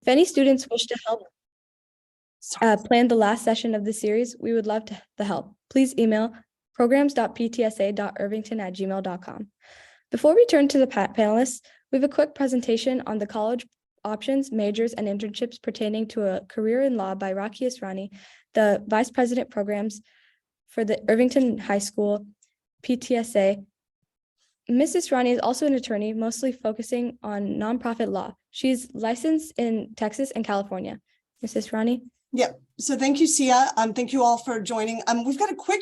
If any students wish to help plan the last session of the series, we would love the help. Please email programs.ptsa.irvington@gmail.com. Before we turn to the panelists, we have a quick presentation on the college options, majors, and internships pertaining to a career in law by Raki Asrani, the Vice President Programs for the Irvington High School PTSA. Ms. Asrani is also an attorney, mostly focusing on nonprofit law. She's licensed in Texas and California. Ms. Asrani? Yeah, so thank you, Sia. Thank you all for joining. We've got a quick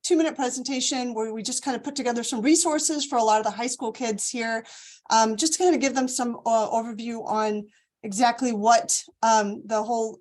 2-minute presentation where we just kind of put together some resources for a lot of the high school kids here, just to kind of give them some overview on exactly what the whole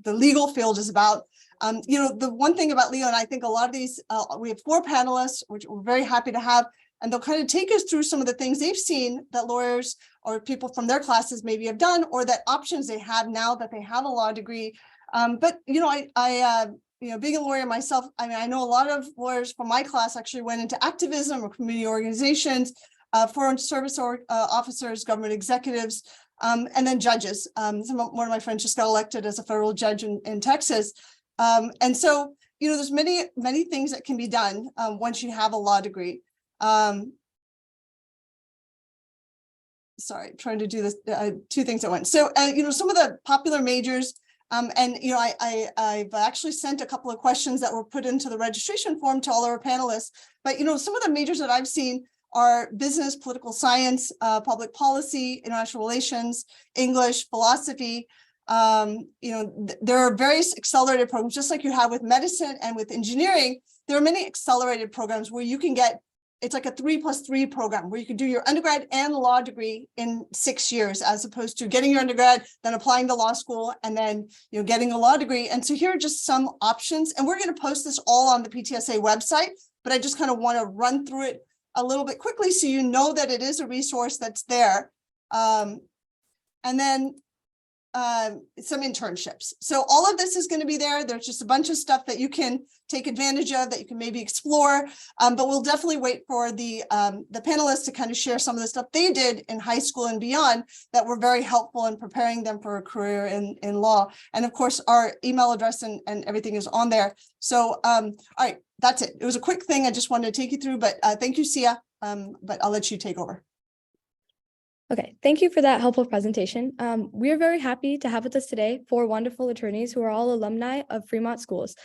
the legal field is about. The one thing about Leo, and I think a lot of these, we have 4 panelists, which we're very happy to have, and they'll kind of take us through some of the things they've seen that lawyers or people from their classes maybe have done, or that options they have now that they have a law degree. But being a lawyer myself, I know a lot of lawyers from my class actually went into activism or community organizations, foreign service officers, government executives, and then judges. One of my friends just got elected as a federal judge in Texas. And so, there's many things that can be done once you have a law degree. Sorry, trying to do this 2 things at once. So, some of the popular majors, I've actually sent a couple of questions that were put into the registration form to all our panelists. But, some of the majors that I've seen are business, political science, public policy, international relations, English, philosophy. There are various accelerated programs, just like you have with medicine and with engineering. There are many accelerated programs where you can get, it's like a 3+3 program where you can do your undergrad and law degree in 6 years, as opposed to getting your undergrad, then applying to law school, and then getting a law degree. And so here are just some options, and we're going to post this all on the PTSA website, but I just kind of want to run through it a little bit quickly so you know that it is a resource that's there. And then some internships. So all of this is going to be there. There's just a bunch of stuff that you can take advantage of, that you can maybe explore. But we'll definitely wait for the panelists to kind of share some of the stuff they did in high school and beyond that were very helpful in preparing them for a career in law. And of course, our email address and everything is on there. So, all right, that's it. It was a quick thing I just wanted to take you through, but thank you, Sia. But I'll let you take over. Okay, thank you for that helpful presentation. We are very happy to have with us today 4 wonderful attorneys who are all alumni of Fremont schools.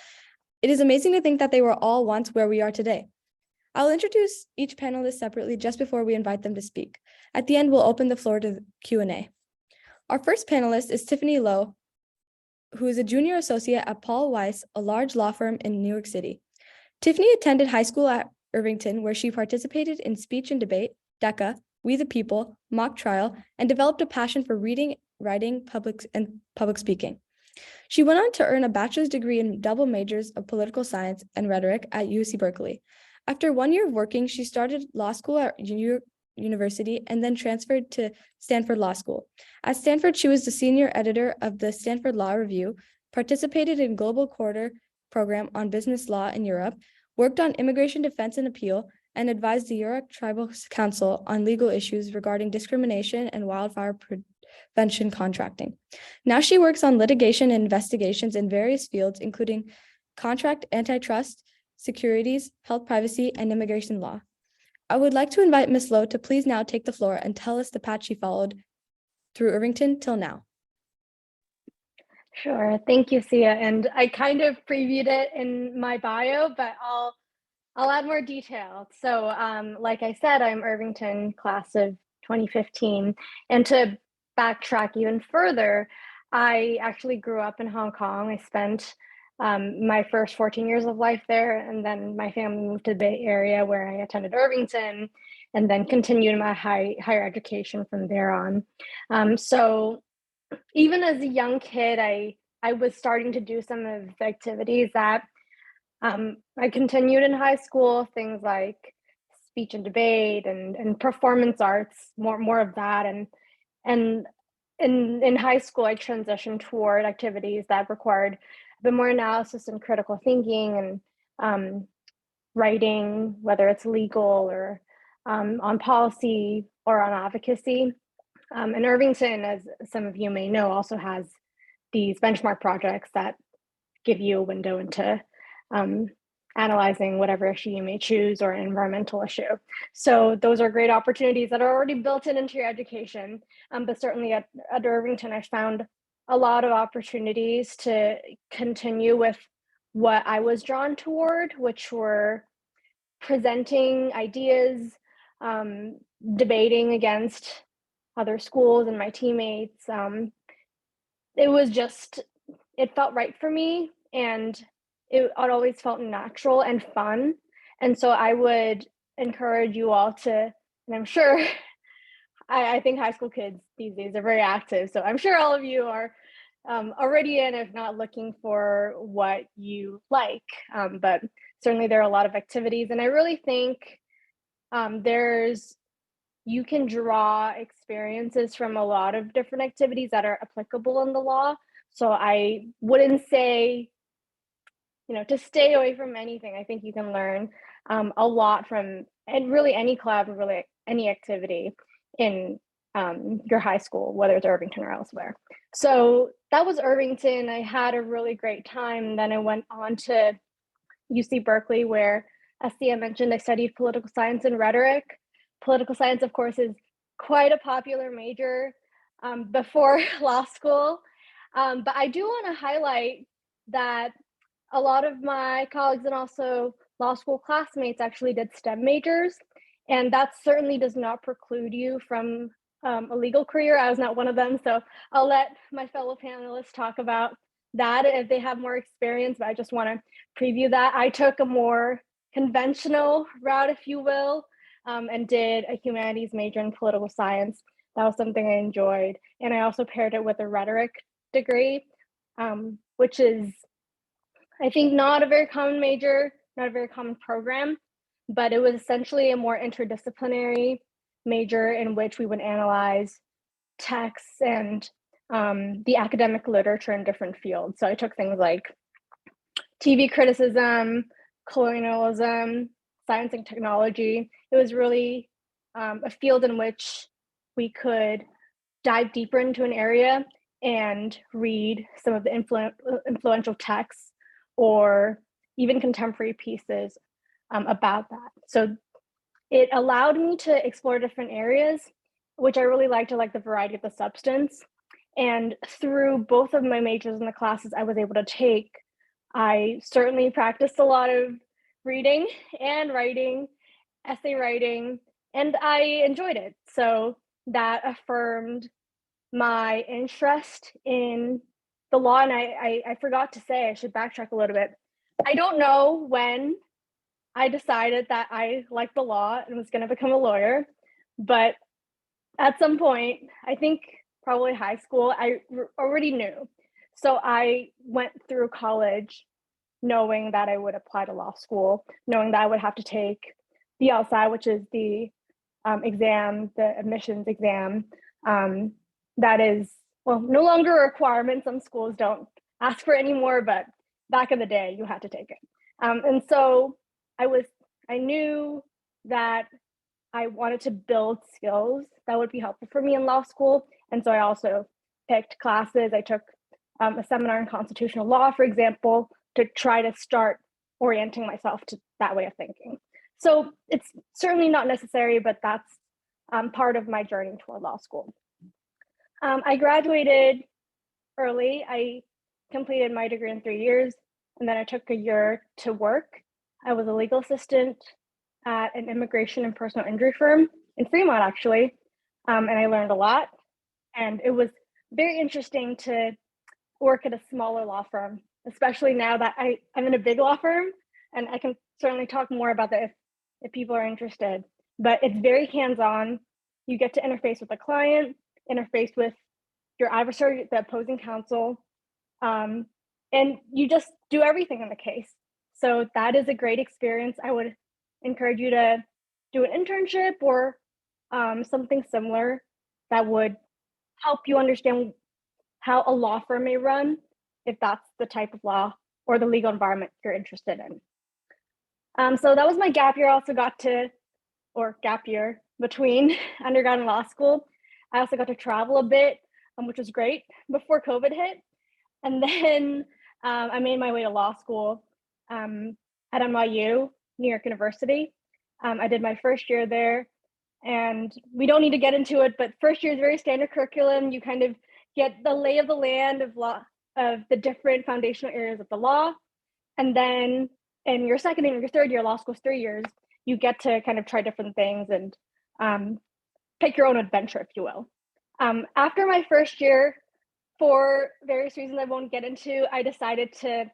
It is amazing to think that they were all once where we are today. I'll introduce each panelist separately just before we invite them to speak. At the end, we'll open the floor to Q&A. Our first panelist is Tiffany Lowe, who is a junior associate at Paul Weiss, a large law firm in New York City. Tiffany attended high school at Irvington, where she participated in speech and debate, DECA, We the People, mock trial, and developed a passion for reading, writing, public speaking. She went on to earn a bachelor's degree in double majors of political science and rhetoric at UC Berkeley. After 1 year of working, she started law school at New York University and then transferred to Stanford Law School. At Stanford, she was the senior editor of the Stanford Law Review, participated in Global Quarter program on business law in Europe, worked on immigration defense and appeal, and advised the Yurok Tribal Council on legal issues regarding discrimination and wildfire prevention contracting. Now she works on litigation and investigations in various fields, including contract, antitrust, securities, health privacy, and immigration law. I would like to invite Ms. Lowe to please now take the floor and tell us the path she followed through Irvington till now. Sure, thank you, Sia. And I kind of previewed it in my bio, but I'll add more detail. So like I said, I'm Irvington class of 2015. And to backtrack even further, I actually grew up in Hong Kong. I spent my first 14 years of life there. And then my family moved to the Bay Area where I attended Irvington and then continued my higher education from there on. So even as a young kid, I was starting to do some of the activities that I continued in high school, things like speech and debate and performance arts, more of that. And in high school, I transitioned toward activities that required a bit more analysis and critical thinking and writing, whether it's legal or on policy or on advocacy. And Irvington, as some of you may know, also has these benchmark projects that give you a window into analyzing whatever issue you may choose or an environmental issue. So those are great opportunities that are already built into your education. But certainly at Irvington, I found a lot of opportunities to continue with what I was drawn toward, which were presenting ideas, debating against other schools and my teammates. It was just, it felt right for me, and it always felt natural and fun. And so I would encourage you all to, and I'm sure, I think high school kids these days are very active. So I'm sure all of you are already in, if not looking for what you like. But certainly there are a lot of activities. And I really think you can draw experiences from a lot of different activities that are applicable in the law. So I wouldn't say, to stay away from anything. I think you can learn a lot from, and really any club, really any activity in your high school, whether it's Irvington or elsewhere. So that was Irvington. I had a really great time. Then I went on to UC Berkeley, where, as Thea mentioned, I studied political science and rhetoric. Political science, of course, is quite a popular major before law school. But I do want to highlight that a lot of my colleagues and also law school classmates actually did STEM majors. And that certainly does not preclude you from a legal career. I was not one of them. So I'll let my fellow panelists talk about that if they have more experience, but I just want to preview that. I took a more conventional route, if you will, and did a humanities major in political science. That was something I enjoyed. And I also paired it with a rhetoric degree, which is, I think, not a very common major, not a very common program, but it was essentially a more interdisciplinary major in which we would analyze texts and the academic literature in different fields. So I took things like TV criticism, colonialism, science and technology. It was really a field in which we could dive deeper into an area and read some of the influential texts or even contemporary pieces about that. So it allowed me to explore different areas, which I really liked. I like the variety of the substance. And through both of my majors and the classes I was able to take, I certainly practiced a lot of reading and writing, essay writing, and I enjoyed it. So that affirmed my interest in the law. And I forgot to say, I should backtrack a little bit. I don't know when I decided that I liked the law and was going to become a lawyer, but at some point, I think probably high school, I already knew. So I went through college knowing that I would apply to law school, knowing that I would have to take the LSAT, which is the exam, the admissions exam. That is, well, no longer a requirement. Some schools don't ask for it anymore, but back in the day, you had to take it. And so I knew that I wanted to build skills that would be helpful for me in law school. And so I also picked classes. I took a seminar in constitutional law, for example, to try to start orienting myself to that way of thinking. So it's certainly not necessary, but that's part of my journey toward law school. I graduated early. I completed my degree in 3 years, and then I took a year to work. I was a legal assistant at an immigration and personal injury firm in Fremont, actually, and I learned a lot. And it was very interesting to work at a smaller law firm, especially now that I'm in a big law firm, and I can certainly talk more about that if people are interested. But it's very hands-on. You get to interface with the client, interface with your adversary, the opposing counsel, and you just do everything in the case. So that is a great experience. I would encourage you to do an internship or something similar that would help you understand how a law firm may run, if that's the type of law or the legal environment you're interested in. So that was my gap year. I also got to, or gap year between undergrad and law school. I also got to travel a bit, which was great before COVID hit. And then I made my way to law school at NYU, New York University. I did my first year there, and we don't need to get into it, but first year is very standard curriculum. You kind of get the lay of the land of law, of the different foundational areas of the law. And then in your second and your third year, law school is 3 years, you get to kind of try different things and pick your own adventure, if you will. After my first year, for various reasons I won't get into, I decided to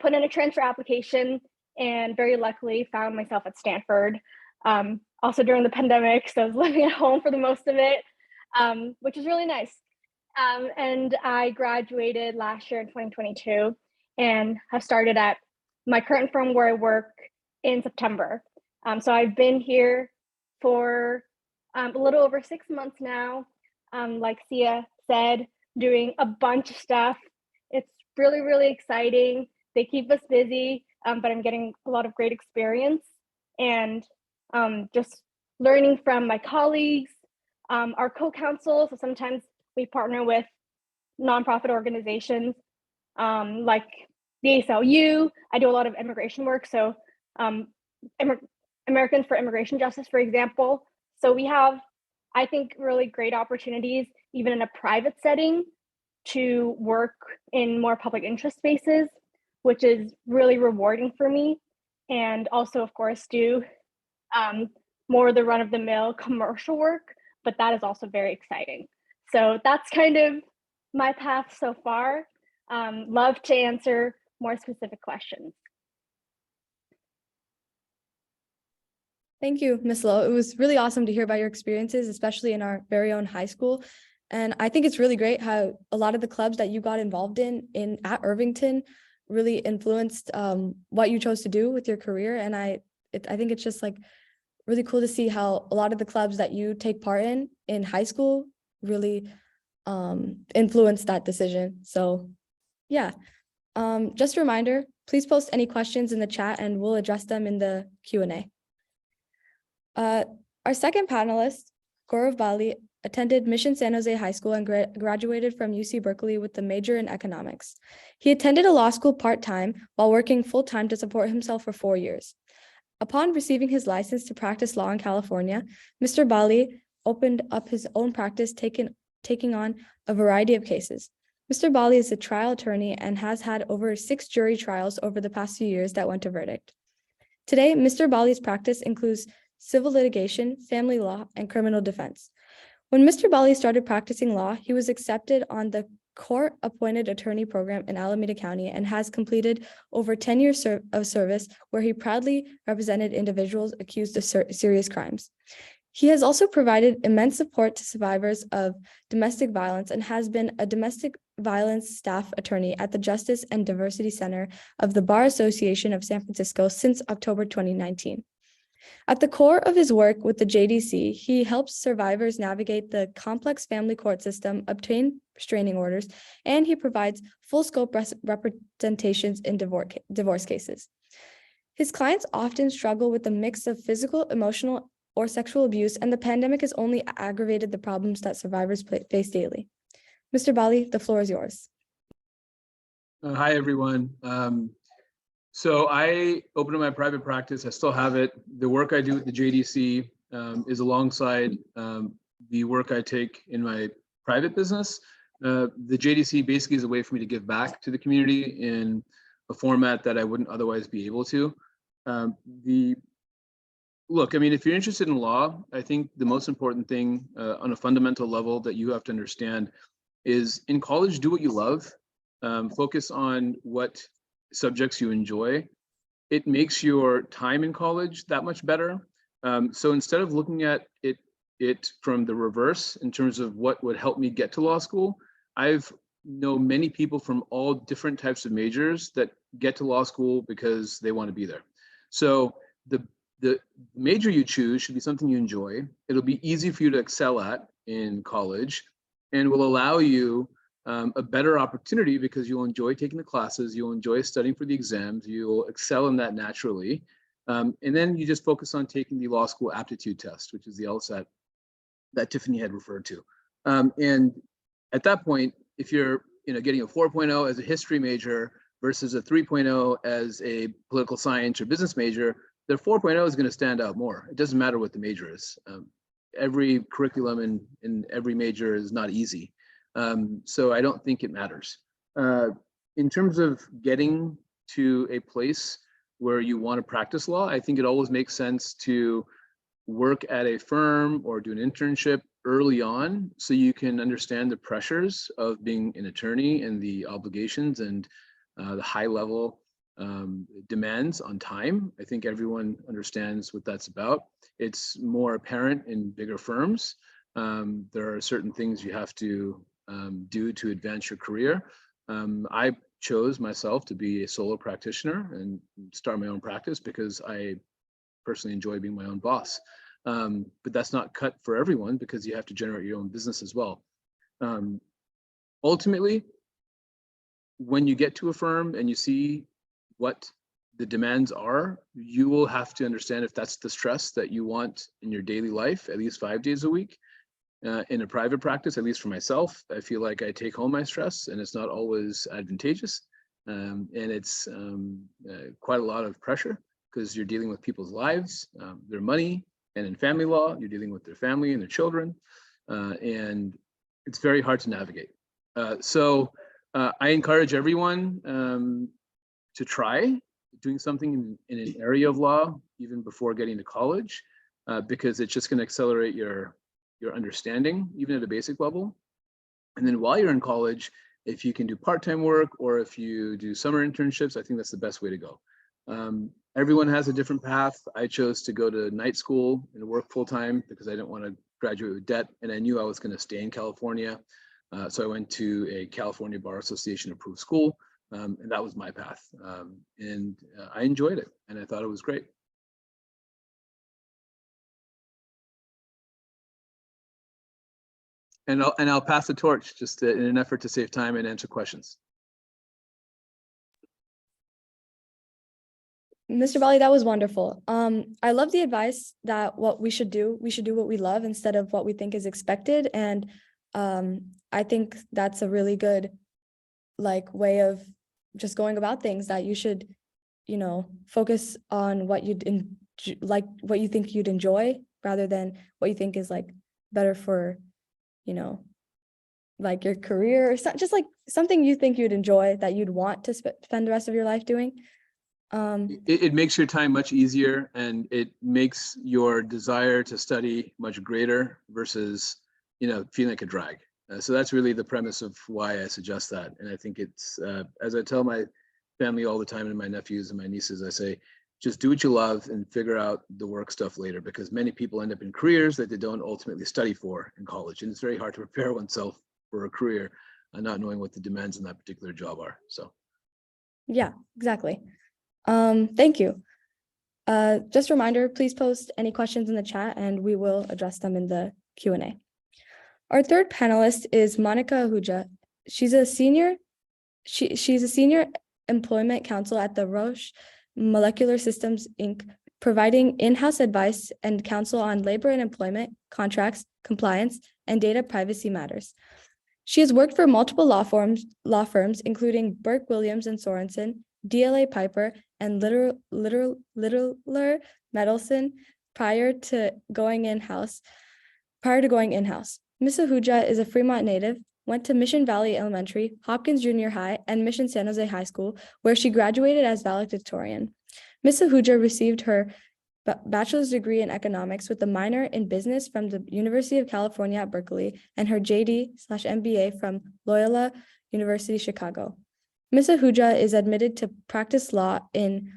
put in a transfer application and very luckily found myself at Stanford. Also during the pandemic, so I was living at home for the most of it, which is really nice. And I graduated last year in 2022 and have started at my current firm where I work in September. So I've been here for a little over 6 months now. Like Sia said, doing a bunch of stuff. It's really, really exciting. They keep us busy, but I'm getting a lot of great experience and just learning from my colleagues, our co-counsel. So sometimes we partner with nonprofit organizations like the ACLU. I do a lot of immigration work. So Americans for Immigration Justice, for example. So we have, I think, really great opportunities, even in a private setting, to work in more public interest spaces, which is really rewarding for me. And also, of course, do more of the run-of-the-mill commercial work, but that is also very exciting. So that's kind of my path so far. Love to answer more specific questions. Thank you, Ms. Lowe. It was really awesome to hear about your experiences, especially in our very own high school. And I think it's really great how a lot of the clubs that you got involved in at Irvington really influenced what you chose to do with your career. And I think it's just like really cool to see how a lot of the clubs that you take part in high school really influenced that decision. So yeah, just a reminder, please post any questions in the chat and we'll address them in the Q&A. Our second panelist, Gaurav Bali, attended Mission San Jose High School and graduated from UC Berkeley with a major in economics. He attended a law school part-time while working full-time to support himself for 4 years. Upon receiving his license to practice law in California, Mr. Bali opened up his own practice, taking on a variety of cases. Mr. Bali is a trial attorney and has had over 6 jury trials over the past few years that went to verdict. Today, Mr. Bali's practice includes civil litigation, family law, and criminal defense. When Mr. Bali started practicing law, he was accepted on the court-appointed attorney program in Alameda County and has completed over 10 years of service where he proudly represented individuals accused of serious crimes. He has also provided immense support to survivors of domestic violence and has been a domestic violence staff attorney at the Justice and Diversity Center of the Bar Association of San Francisco since October 2019. At the core of his work with the JDC, he helps survivors navigate the complex family court system, obtain restraining orders, and he provides full-scope representations in divorce cases. His clients often struggle with a mix of physical, emotional, or sexual abuse, and the pandemic has only aggravated the problems that survivors face daily. Mr. Bali, the floor is yours. Hi, everyone. So I opened up my private practice. I still have it. The work I do with the JDC is alongside the work I take in my private business. The JDC basically is a way for me to give back to the community in a format that I wouldn't otherwise be able to. Look, I mean, if you're interested in law, I think the most important thing on a fundamental level that you have to understand is in college, do what you love. Focus on what subjects you enjoy. It makes your time in college that much better. So instead of looking at it from the reverse in terms of what would help me get to law school, I've know many people from all different types of majors that get to law school because they want to be there. So the major you choose should be something you enjoy. It'll be easy for you to excel at in college and will allow you a better opportunity because you'll enjoy taking the classes, you'll enjoy studying for the exams, you'll excel in that naturally. And then you just focus on taking the law school aptitude test, which is the LSAT. that Tiffany had referred to. And at that point, if you're getting a 4.0 as a history major versus a 3.0 as a political science or business major, the 4.0 is going to stand out more. It doesn't matter what the major is. Every curriculum in every major is not easy. So I don't think it matters. In terms of getting to a place where you want to practice law, I think it always makes sense to work at a firm or do an internship early on so you can understand the pressures of being an attorney and the obligations and the high level demands on time. I think everyone understands what that's about. It's more apparent in bigger firms. There are certain things you have to do to advance your career. I chose myself to be a solo practitioner and start my own practice because I personally enjoy being my own boss. But that's not cut for everyone because you have to generate your own business as well. Ultimately, when you get to a firm and you see what the demands are, you will have to understand if that's the stress that you want in your daily life, at least 5 days a week. In a private practice, at least for myself, I feel like I take home my stress and it's not always advantageous. And it's quite a lot of pressure because you're dealing with people's lives, their money, and in family law, you're dealing with their family and their children. And it's very hard to navigate. So I encourage everyone to try doing something in an area of law, even before getting to college, because it's just going to accelerate your understanding, even at a basic level. And then while you're in college, if you can do part-time work or if you do summer internships, I think that's the best way to go. Everyone has a different path. I chose to go to night school and work full-time because I didn't want to graduate with debt, and I knew I was going to stay in California. So I went to a California Bar Association approved school, and that was my path. And I enjoyed it, and I thought it was great. And I'll pass the torch just in an effort to save time and answer questions. Mr. Bali, that was wonderful. I love the advice that what we should do what we love instead of what we think is expected. And I think that's a really good way of just going about things, that you should, focus on what what you think you'd enjoy rather than what you think is better for, your career, or just something you think you'd enjoy that you'd want to spend the rest of your life doing. It makes your time much easier, and it makes your desire to study much greater versus, feeling like a drag. So that's really the premise of why I suggest that. And I think it's, as I tell my family all the time and my nephews and my nieces, I say, just do what you love and figure out the work stuff later, because many people end up in careers that they don't ultimately study for in college. And it's very hard to prepare oneself for a career not knowing what the demands in that particular job are. So. Yeah, exactly. Thank you. Just a reminder, please post any questions in the chat and we will address them in the Q&A. Our third panelist is Monica Ahuja. She's a senior employment counsel at the Roche Molecular Systems, Inc., providing in-house advice and counsel on labor and employment, contracts, compliance, and data privacy matters. She has worked for multiple law firms, including Burke, Williams, and Sorensen, DLA Piper, and Littler Medelson prior to going in-house. Ms. Ahuja is a Fremont native, went to Mission Valley Elementary, Hopkins Junior High, and Mission San Jose High School, where she graduated as valedictorian. Ms. Ahuja received her bachelor's degree in economics with a minor in business from the University of California at Berkeley and her JD/MBA from Loyola University, Chicago. Ms. Ahuja is admitted to practice law in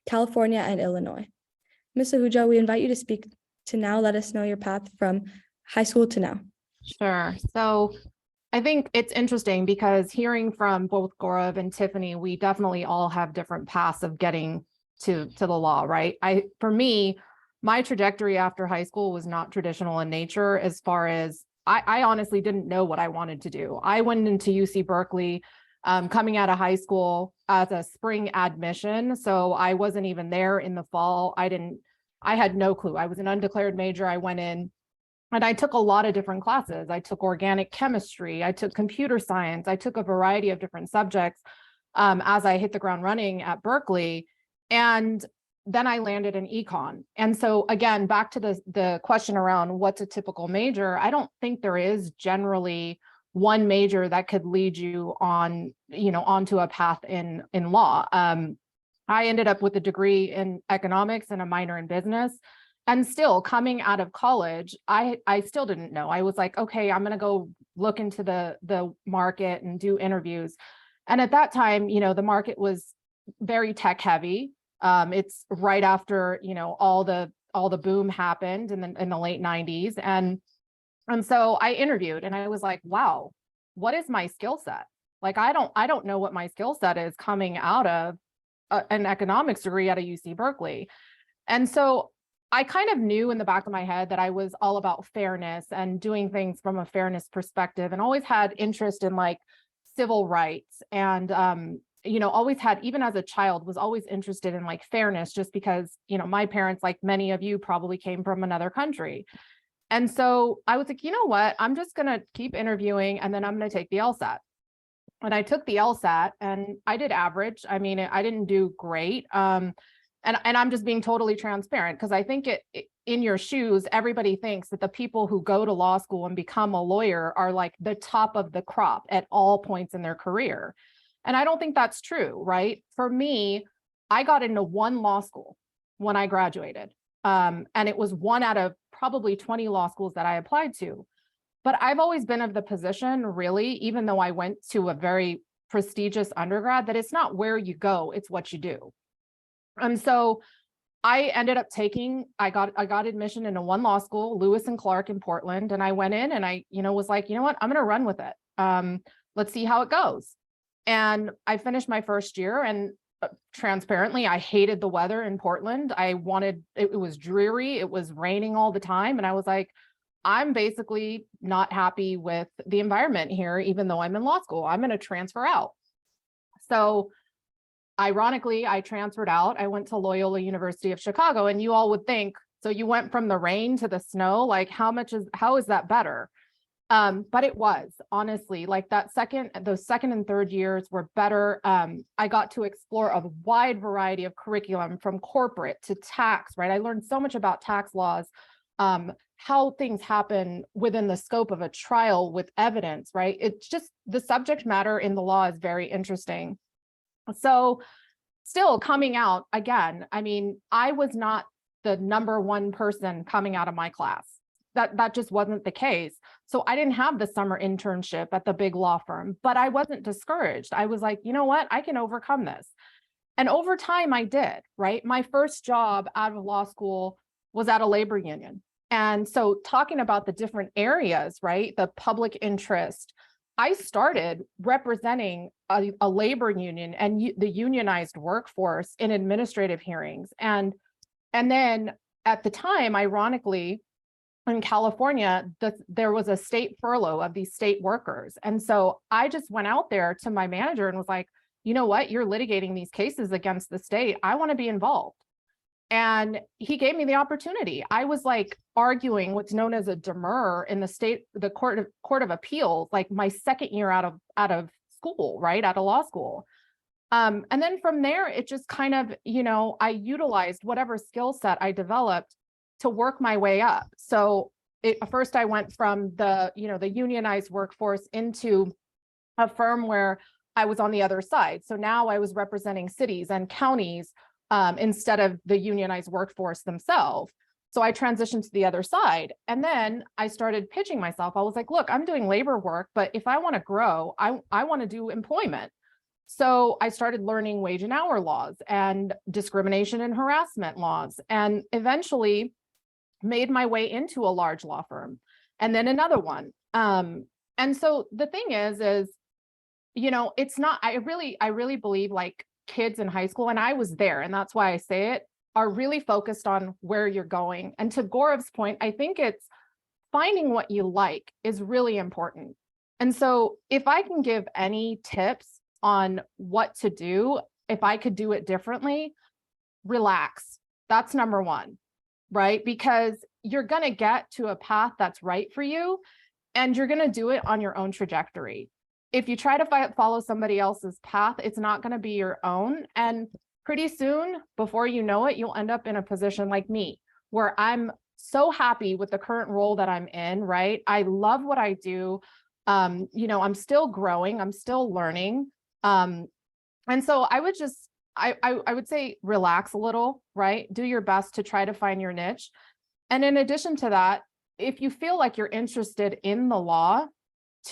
California and Illinois. Ms. Ahuja, we invite you to speak to now. Let us know your path from high school to now. Sure. So I think it's interesting because hearing from both Gaurav and Tiffany, we definitely all have different paths of getting to the law, right? For me, my trajectory after high school was not traditional in nature, as far as I honestly didn't know what I wanted to do. I went into UC Berkeley coming out of high school as a spring admission. So I wasn't even there in the fall. I had no clue. I was an undeclared major. I went in And I took a lot of different classes. I took organic chemistry, I took computer science, I took a variety of different subjects as I hit the ground running at Berkeley. And then I landed in econ. And so again, back to the question around what's a typical major, I don't think there is generally one major that could lead you on, onto a path in law. I ended up with a degree in economics and a minor in business. And still coming out of college, I still didn't know. I was like, okay, I'm going to go look into the market and do interviews. And at that time, the market was very tech heavy. It's right after, all the boom happened in the late 90s. And so I interviewed and I was like, wow, what is my skill set? Like, I don't know what my skill set is coming out of an economics degree at a UC Berkeley. And so I kind of knew in the back of my head that I was all about fairness and doing things from a fairness perspective, and always had interest in like civil rights and, always had, even as a child, was always interested in like fairness, just because, my parents, like many of you, probably came from another country. And so I was like, you know what, I'm just going to keep interviewing and then I'm going to take the LSAT. And I took the LSAT and I did average. I mean, I didn't do great. And I'm just being totally transparent, because I think in your shoes, everybody thinks that the people who go to law school and become a lawyer are like the top of the crop at all points in their career. And I don't think that's true, right? For me, I got into one law school when I graduated. And it was one out of probably 20 law schools that I applied to. But I've always been of the position, really, even though I went to a very prestigious undergrad, that it's not where you go, it's what you do. And so I ended up I got admission into one law school, Lewis and Clark in Portland. And I went in and I, was like, you know what, I'm going to run with it. Let's see how it goes. And I finished my first year, and transparently, I hated the weather in Portland. It was dreary. It was raining all the time. And I was like, I'm basically not happy with the environment here, even though I'm in law school. I'm going to transfer out. So ironically, I transferred out. I went to Loyola University of Chicago, and you all would think, so you went from the rain to the snow, like how is that better? But it was, honestly, like those second and third years were better. I got to explore a wide variety of curriculum, from corporate to tax, right? I learned so much about tax laws, how things happen within the scope of a trial with evidence, right? It's just, the subject matter in the law is very interesting. So still coming out, again, I mean, I was not the number one person coming out of my class. That just wasn't the case. So I didn't have the summer internship at the big law firm, but I wasn't discouraged. I was like, you know what, I can overcome this. And over time I did, right? My first job out of law school was at a labor union. And so talking about the different areas, right? The public interest, I started representing a labor union and the unionized workforce in administrative hearings. And then at the time, ironically, in California, there was a state furlough of these state workers. And so I just went out there to my manager and was like, you know what, you're litigating these cases against the state. I want to be involved. And he gave me the opportunity. I was like arguing what's known as a demurrer in the court of appeals, like my second year out of school, right, out of law school. And then from there, it just kind of, I utilized whatever skill set I developed to work my way up. So first I went from the unionized workforce into a firm where I was on the other side. So now I was representing cities and counties instead of the unionized workforce themselves. So I transitioned to the other side. And then I started pitching myself. I was like, look, I'm doing labor work, but if I want to grow, I want to do employment. So I started learning wage and hour laws and discrimination and harassment laws, and eventually made my way into a large law firm and then another one. And so the thing is, it's not, I really believe like kids in high school, and I was there, and that's why I say it, are really focused on where you're going. And to Gaurav's point, I think it's finding what you like is really important. And so if I can give any tips on what to do, if I could do it differently, relax. That's number one. right? Because you're going to get to a path that's right for you, and you're going to do it on your own trajectory. If you try to follow somebody else's path, it's not going to be your own. And pretty soon, before you know it, you'll end up in a position like me, where I'm so happy with the current role that I'm in, right? I love what I do. I'm still growing, I'm still learning. And so I would just, I would say relax a little, right? Do your best to try to find your niche. And in addition to that, if you feel like you're interested in the law,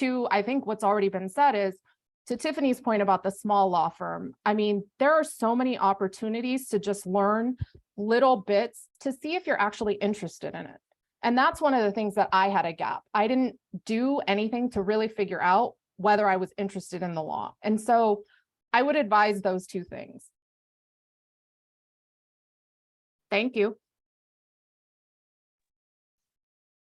I think what's already been said is, to Tiffany's point about the small law firm, I mean, there are so many opportunities to just learn little bits to see if you're actually interested in it. And that's one of the things that I had a gap. I didn't do anything to really figure out whether I was interested in the law. And so I would advise those two things. Thank you.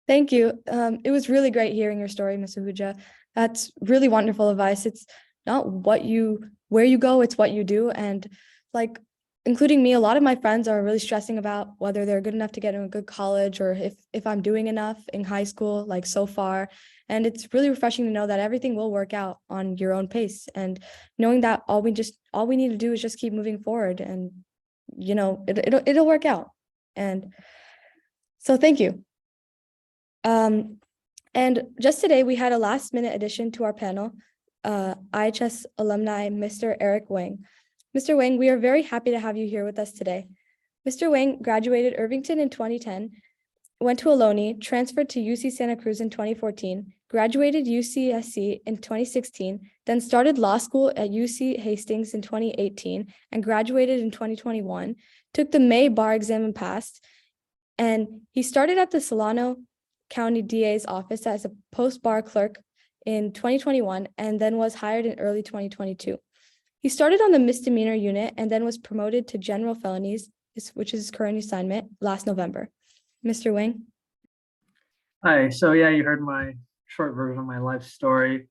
Thank you. It was really great hearing your story, Ms. Ahuja. That's really wonderful advice. It's not where you go, it's what you do. And like, including me, a lot of my friends are really stressing about whether they're good enough to get in a good college, or if I'm doing enough in high school, like so far. And it's really refreshing to know that everything will work out on your own pace, and knowing that all we need to do is just keep moving forward, and it'll work out. And so thank you. And just today, we had a last minute addition to our panel, IHS alumni, Mr. Eric Wang. Mr. Wang, we are very happy to have you here with us today. Mr. Wang graduated Irvington in 2010, went to Ohlone, transferred to UC Santa Cruz in 2014, graduated UCSC in 2016, then started law school at UC Hastings in 2018 and graduated in 2021, took the May bar exam and passed, and he started at the Solano County DA's office as a post-bar clerk in 2021 and then was hired in early 2022. He started on the misdemeanor unit and then was promoted to general felonies, which is his current assignment, last November. Mr. Wang. Hi, so yeah, you heard my short version of my life story.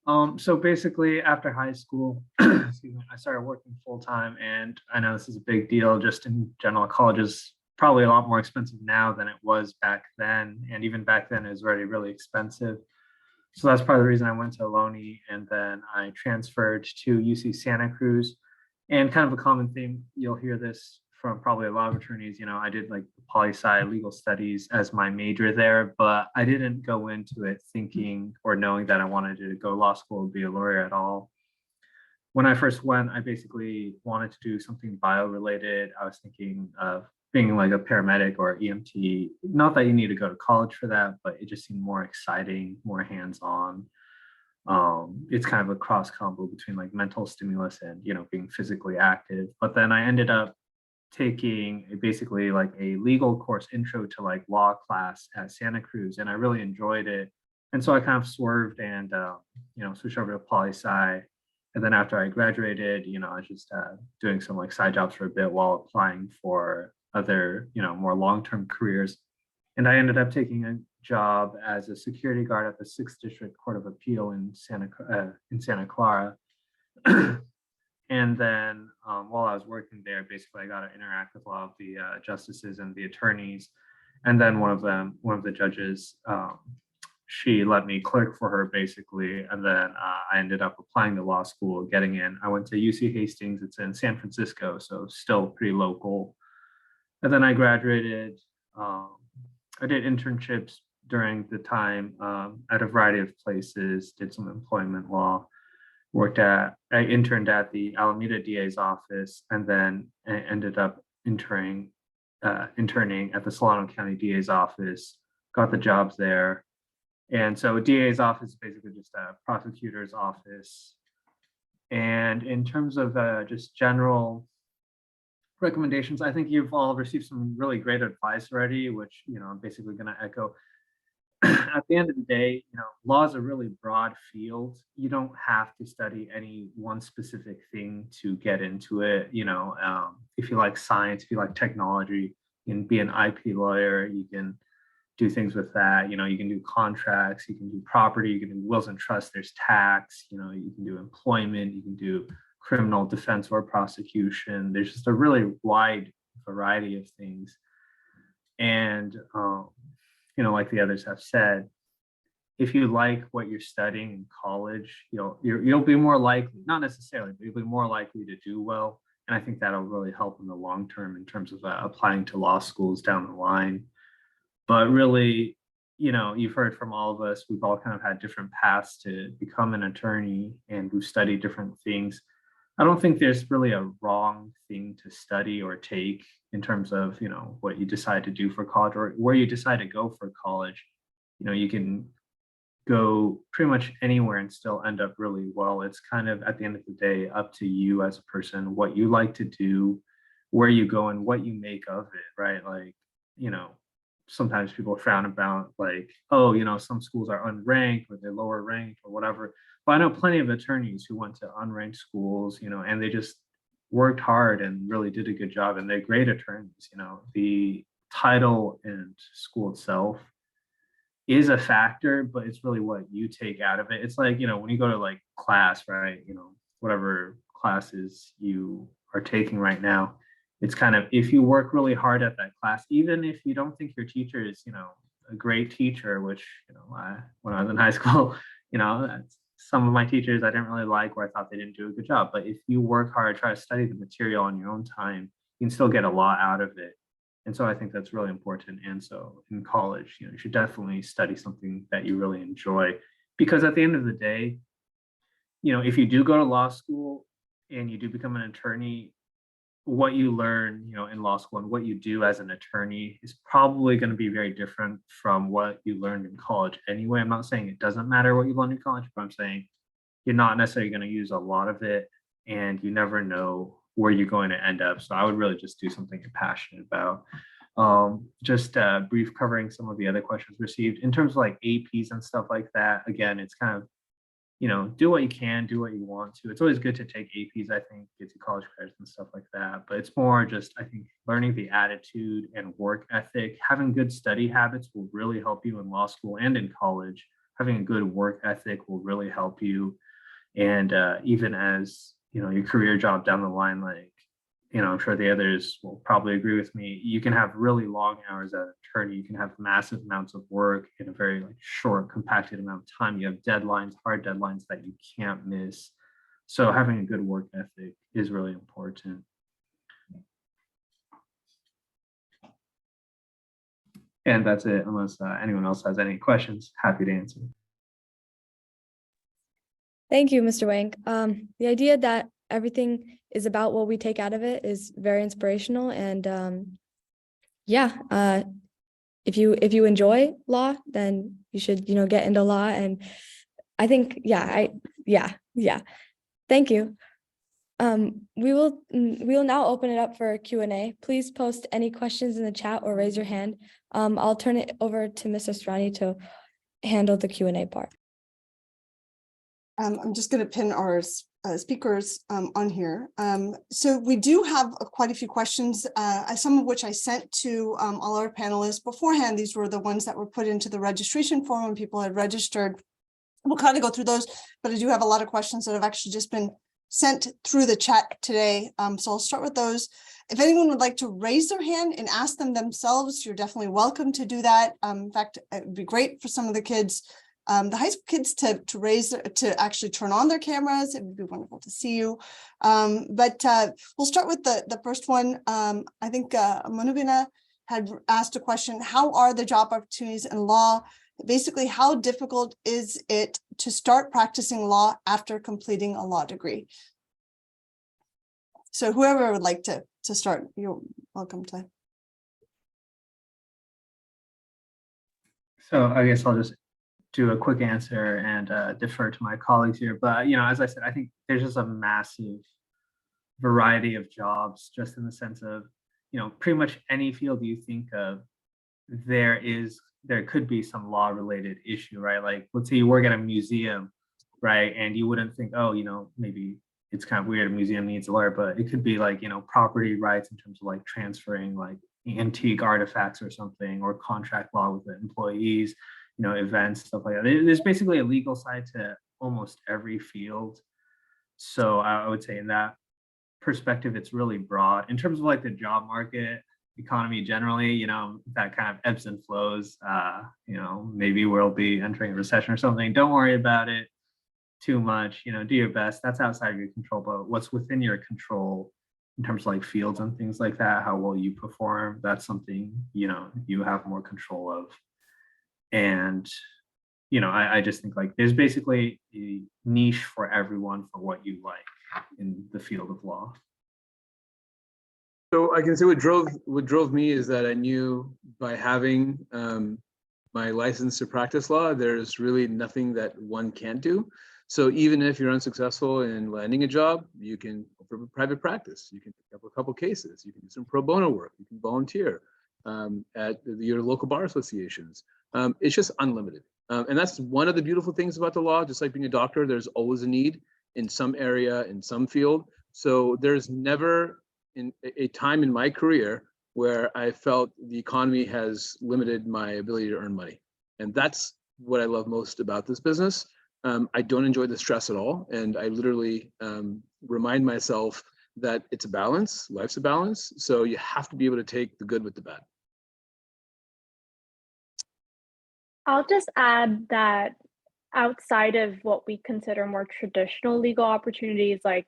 So basically after high school, excuse me, I started working full time, and I know this is a big deal just in general. College is probably a lot more expensive now than it was back then. And even back then it was already really expensive. So that's part of the reason I went to Ohlone, and then I transferred to UC Santa Cruz. And kind of a common theme, you'll hear this from probably a lot of attorneys, I did like poli-sci legal studies as my major there, but I didn't go into it thinking or knowing that I wanted to go law school and be a lawyer at all. When I first went, I basically wanted to do something bio related. I was thinking of being like a paramedic or EMT. Not that you need to go to college for that, but it just seemed more exciting, more hands-on. It's kind of a cross combo between like mental stimulus and being physically active. But then I ended up taking basically like a legal course, intro to like law class at Santa Cruz, and I really enjoyed it. And so I kind of swerved and switched over to poli-sci. And then after I graduated, I was just doing some like side jobs for a bit while applying for other more long-term careers. And I ended up taking a job as a security guard at the 6th District Court of Appeal in Santa Clara. And then while I was working there, basically I got to interact with a lot of the justices and the attorneys. And then one of the judges, she let me clerk for her basically. And then I ended up applying to law school, getting in. I went to UC Hastings. It's in San Francisco, so still pretty local. And then I graduated. I did internships during the time at a variety of places, did some employment law. I interned at the Alameda DA's office, and then I ended up interning at the Solano County DA's office, got the jobs there. And so DA's office is basically just a prosecutor's office. And in terms of just general recommendations, I think you've all received some really great advice already, which, I'm basically going to echo. At the end of the day, law is a really broad field. You don't have to study any one specific thing to get into it. If you like science, if you like technology, you can be an IP lawyer. You can do things with that. You can do contracts, you can do property, you can do wills and trusts, there's tax, you can do employment, you can do criminal defense or prosecution. There's just a really wide variety of things. And, like the others have said, if you like what you're studying in college, you'll be more likely, not necessarily, but you'll be more likely to do well. And I think that'll really help in the long term in terms of applying to law schools down the line. But really, you've heard from all of us, we've all kind of had different paths to become an attorney, and we've studied different things. I don't think there's really a wrong thing to study or take in terms of, what you decide to do for college or where you decide to go for college. You can go pretty much anywhere and still end up really well. It's kind of at the end of the day up to you as a person, what you like to do, where you go, and what you make of it, right? Like, sometimes people frown about like, oh, some schools are unranked or they're lower ranked or whatever. But I know plenty of attorneys who went to unranked schools, and they just worked hard and really did a good job, and they're great attorneys. The title and school itself is a factor, but it's really what you take out of it. It's like, when you go to like class, right? Whatever classes you are taking right now, it's kind of, if you work really hard at that class, even if you don't think your teacher is, a great teacher, which, when I was in high school, some of my teachers I didn't really like, where I thought they didn't do a good job. But if you work hard, try to study the material on your own time, you can still get a lot out of it. And so I think that's really important. And so in college, you should definitely study something that you really enjoy, because at the end of the day, if you do go to law school and you do become an attorney, what you learn, in law school and what you do as an attorney is probably going to be very different from what you learned in college anyway. I'm not saying it doesn't matter what you learned in college, but I'm saying you're not necessarily going to use a lot of it, and you never know where you're going to end up. So I would really just do something you're passionate about. Just brief covering some of the other questions received in terms of like APs and stuff like that. Again, it's kind of, do what you can, do what you want to. It's always good to take APs, I think, get to college credits and stuff like that. But it's more just, I think, learning the attitude and work ethic. Having good study habits will really help you in law school and in college. Having a good work ethic will really help you. And even as, your career job down the line, like, I'm sure the others will probably agree with me, you can have really long hours as an attorney. You can have massive amounts of work in a very short, compacted amount of time. You have deadlines, hard deadlines that you can't miss. So having a good work ethic is really important. And that's it, unless anyone else has any questions, happy to answer. Thank you, Mr. Wang. The idea that everything is about what we take out of it is very inspirational. And if you enjoy law, then you should, get into law. And I think, Thank you. We will now open it up for Q&A. Please post any questions in the chat or raise your hand. I'll turn it over to Mr. Strani to handle the Q&A part. I'm just going to pin our speakers on here. So we do have quite a few questions, some of which I sent to all our panelists beforehand. These were the ones that were put into the registration form when people had registered. We'll kind of go through those, but I do have a lot of questions that have actually just been sent through the chat today. So I'll start with those. If anyone would like to raise their hand and ask them themselves, you're definitely welcome to do that. In fact, it would be great for some of the kids, the high school kids, to actually turn on their cameras. It would be wonderful to see you. But we'll start with the first one. I think Munabina had asked a question: how are the job opportunities in law? Basically, how difficult is it to start practicing law after completing a law degree? So whoever would like to start, you're welcome to. So I guess I'll just do a quick answer and defer to my colleagues here. But, as I said, I think there's just a massive variety of jobs, just in the sense of, pretty much any field you think of, there could be some law related issue, right? Like, let's say you work at a museum, right? And you wouldn't think, oh, maybe it's kind of weird, a museum needs a lawyer, but it could be like, property rights in terms of like transferring like antique artifacts or something, or contract law with the employees, events, stuff like that. There's basically a legal side to almost every field. So I would say in that perspective, it's really broad. In terms of like the job market, economy generally, that kind of ebbs and flows. Maybe we'll be entering a recession or something. Don't worry about it too much, do your best. That's outside of your control, but what's within your control in terms of like fields and things like that, how well you perform, that's something, you have more control of. And, I just think like there's basically a niche for everyone for what you like in the field of law. So I can say what drove me is that I knew by having my license to practice law, there's really nothing that one can't do. So even if you're unsuccessful in landing a job, you can open a private practice. You can pick up a couple cases. You can do some pro bono work. You can volunteer at your local bar associations. It's just unlimited. And that's one of the beautiful things about the law. Just like being a doctor, there's always a need in some area, in some field. So there's never in a time in my career where I felt the economy has limited my ability to earn money. And that's what I love most about this business. I don't enjoy the stress at all. And I literally remind myself that it's a balance, life's a balance. So you have to be able to take the good with the bad. I'll just add that outside of what we consider more traditional legal opportunities, like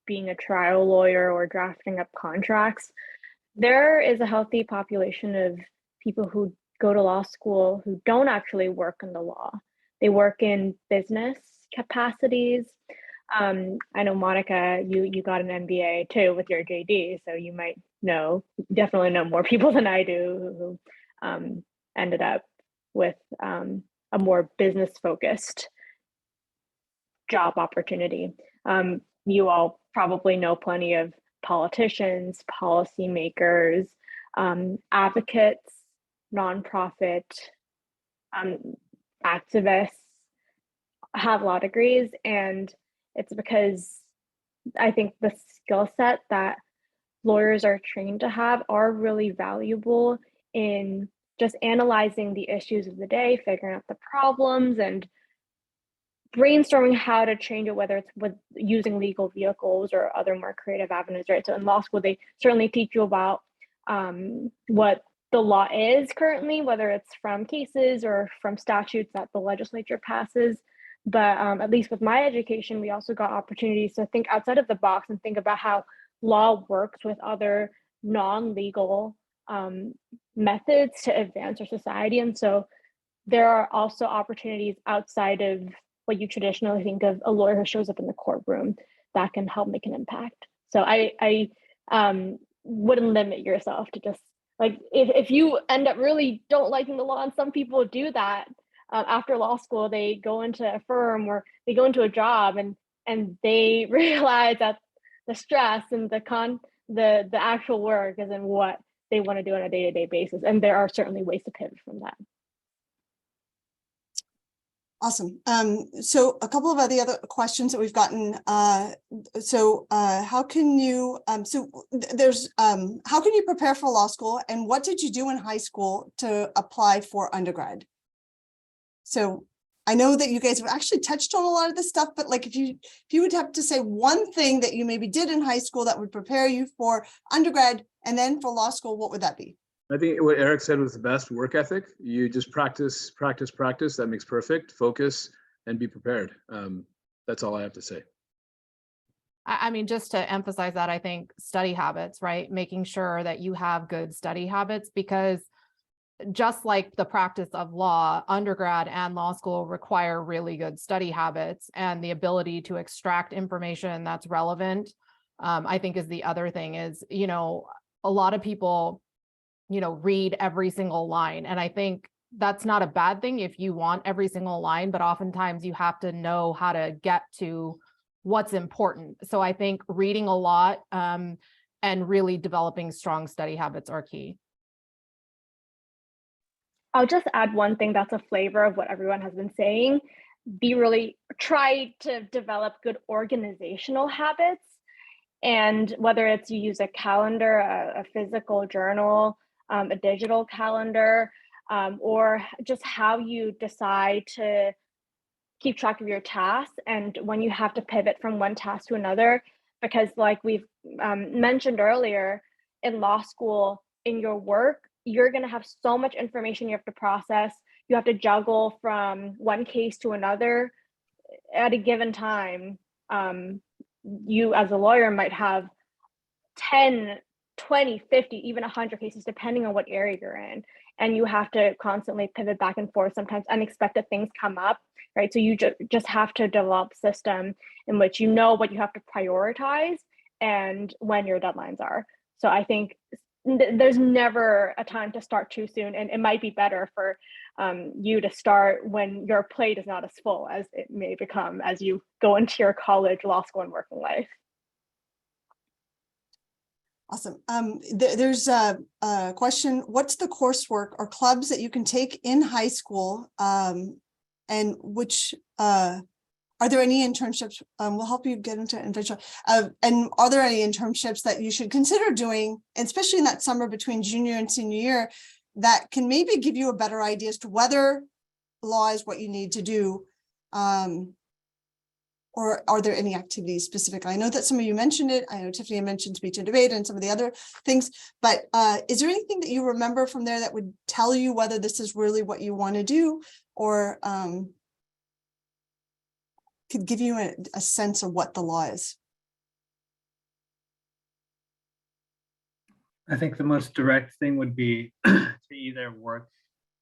being a trial lawyer or drafting up contracts, there is a healthy population of people who go to law school who don't actually work in the law. They work in business capacities. I know, Monica, you got an MBA too with your JD, so you might definitely know more people than I do who ended up with a more business-focused job opportunity. You all probably know plenty of politicians, policymakers, advocates, nonprofit, activists have law degrees, and it's because I think the skill set that lawyers are trained to have are really valuable in just analyzing the issues of the day, figuring out the problems, and brainstorming how to change it, whether it's with using legal vehicles or other more creative avenues, right? So in law school, they certainly teach you about what the law is currently, whether it's from cases or from statutes that the legislature passes. But at least with my education, we also got opportunities to think outside of the box and think about how law works with other non-legal methods to advance our society. And so there are also opportunities outside of what you traditionally think of a lawyer who shows up in the courtroom that can help make an impact. So I wouldn't limit yourself to just like, if you end up really don't liking the law, and some people do that after law school, they go into a firm or they go into a job and they realize that the stress and the actual work isn't what they want to do on a day-to-day basis. And there are certainly ways to pivot from that. Awesome. So a couple of the other questions that we've gotten. How can you, how can you prepare for law school, and what did you do in high school to apply for undergrad? So I know that you guys have actually touched on a lot of this stuff, but like if you would have to say one thing that you maybe did in high school that would prepare you for undergrad and then for law school, what would that be? I think what Eric said was the best: work ethic. You just practice. That makes perfect. Focus and be prepared. That's all I have to say. I mean, just to emphasize that, I think study habits, right? Making sure that you have good study habits, because just like the practice of law, undergrad and law school require really good study habits, and the ability to extract information that's relevant, I think is the other thing. Is, a lot of people read every single line. And I think that's not a bad thing if you want every single line, but oftentimes you have to know how to get to what's important. So I think reading a lot and really developing strong study habits are key. I'll just add one thing that's a flavor of what everyone has been saying. Try to develop good organizational habits. And whether it's you use a calendar, a physical journal, a digital calendar, or just how you decide to keep track of your tasks and when you have to pivot from one task to another. Because like we've mentioned earlier, in law school, in your work, you're going to have so much information you have to process. You have to juggle from one case to another at a given time. You as a lawyer might have 10, 20, 50, even 100 cases, depending on what area you're in. And you have to constantly pivot back and forth. Sometimes unexpected things come up, right? So you just have to develop a system in which you know what you have to prioritize and when your deadlines are. So I think there's never a time to start too soon. And it might be better for you to start when your plate is not as full as it may become as you go into your college, law school, and working life. Awesome. There's a question. What's the coursework or clubs that you can take in high school? And which are there any internships? We'll help you get into internship. And are there any internships that you should consider doing, and especially in that summer between junior and senior year, that can maybe give you a better idea as to whether law is what you need to do? Or are there any activities specifically? I know that some of you mentioned it. I know Tiffany mentioned speech and debate and some of the other things, but is there anything that you remember from there that would tell you whether this is really what you want to do, or could give you a sense of what the law is? I think the most direct thing would be to either work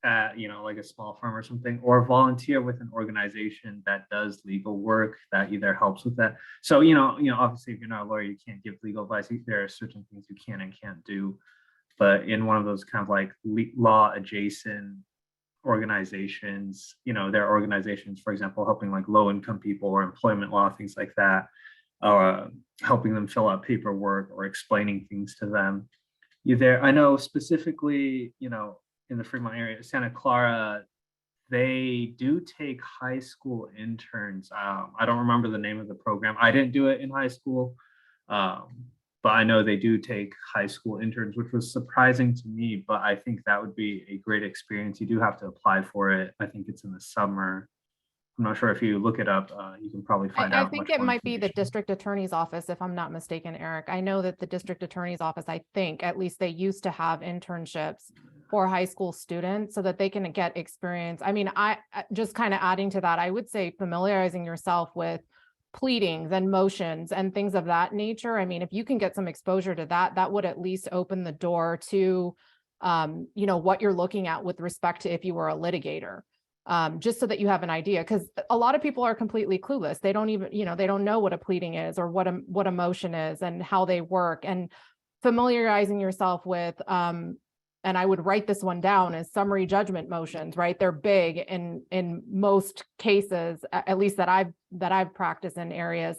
at, like a small firm or something, or volunteer with an organization that does legal work that either helps with that. So, obviously if you're not a lawyer, you can't give legal advice. There are certain things you can and can't do, but in one of those kind of like law adjacent organizations, there are organizations, for example, helping like low income people or employment law, things like that, or helping them fill out paperwork or explaining things to them. I know specifically, in the Fremont area, Santa Clara, they do take high school interns. I don't remember the name of the program. I didn't do it in high school, but I know they do take high school interns, which was surprising to me, but I think that would be a great experience. You do have to apply for it. I think it's in the summer. I'm not sure if you look it up, you can probably find out. I think it might be the district attorney's office, if I'm not mistaken, Eric. I know that the district attorney's office, I think, at least they used to have internships for high school students so that they can get experience. I mean, I just kind of adding to that, I would say familiarizing yourself with pleadings and motions and things of that nature. I mean, if you can get some exposure to that, that would at least open the door to, what you're looking at with respect to if you were a litigator. Just so that you have an idea, because a lot of people are completely clueless. They don't even, they don't know what a pleading is or what a motion is and how they work, and familiarizing yourself with, and I would write this one down as summary judgment motions, right? They're big in most cases, at least that I've practiced in areas.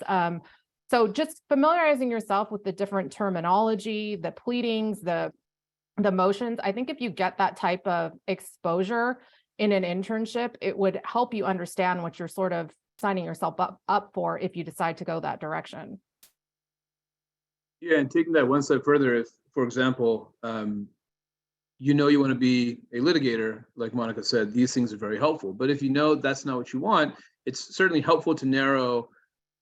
So just familiarizing yourself with the different terminology, the pleadings, the motions. I think if you get that type of exposure in an internship, it would help you understand what you're sort of signing yourself up for if you decide to go that direction. Yeah, and taking that one step further, if, for example, you want to be a litigator, like Monica said, these things are very helpful. But if you know that's not what you want, it's certainly helpful to narrow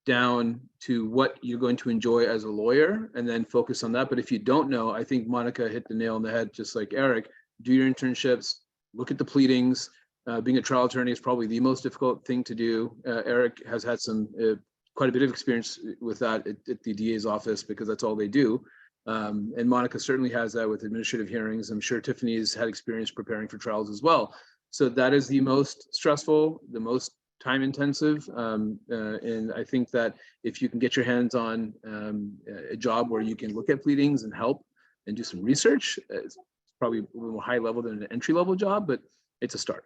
down to what you're going to enjoy as a lawyer and then focus on that. But if you don't know, I think Monica hit the nail on the head, just like Eric. Do your internships, look at the pleadings. Being a trial attorney is probably the most difficult thing to do. Eric has had quite a bit of experience with that at the DA's office, because that's all they do. And Monica certainly has that with administrative hearings. I'm sure Tiffany's had experience preparing for trials as well. So that is the most stressful, the most time intensive. And I think that if you can get your hands on a job where you can look at pleadings and help and do some research, it's probably a little more high level than an entry level job, but it's a start.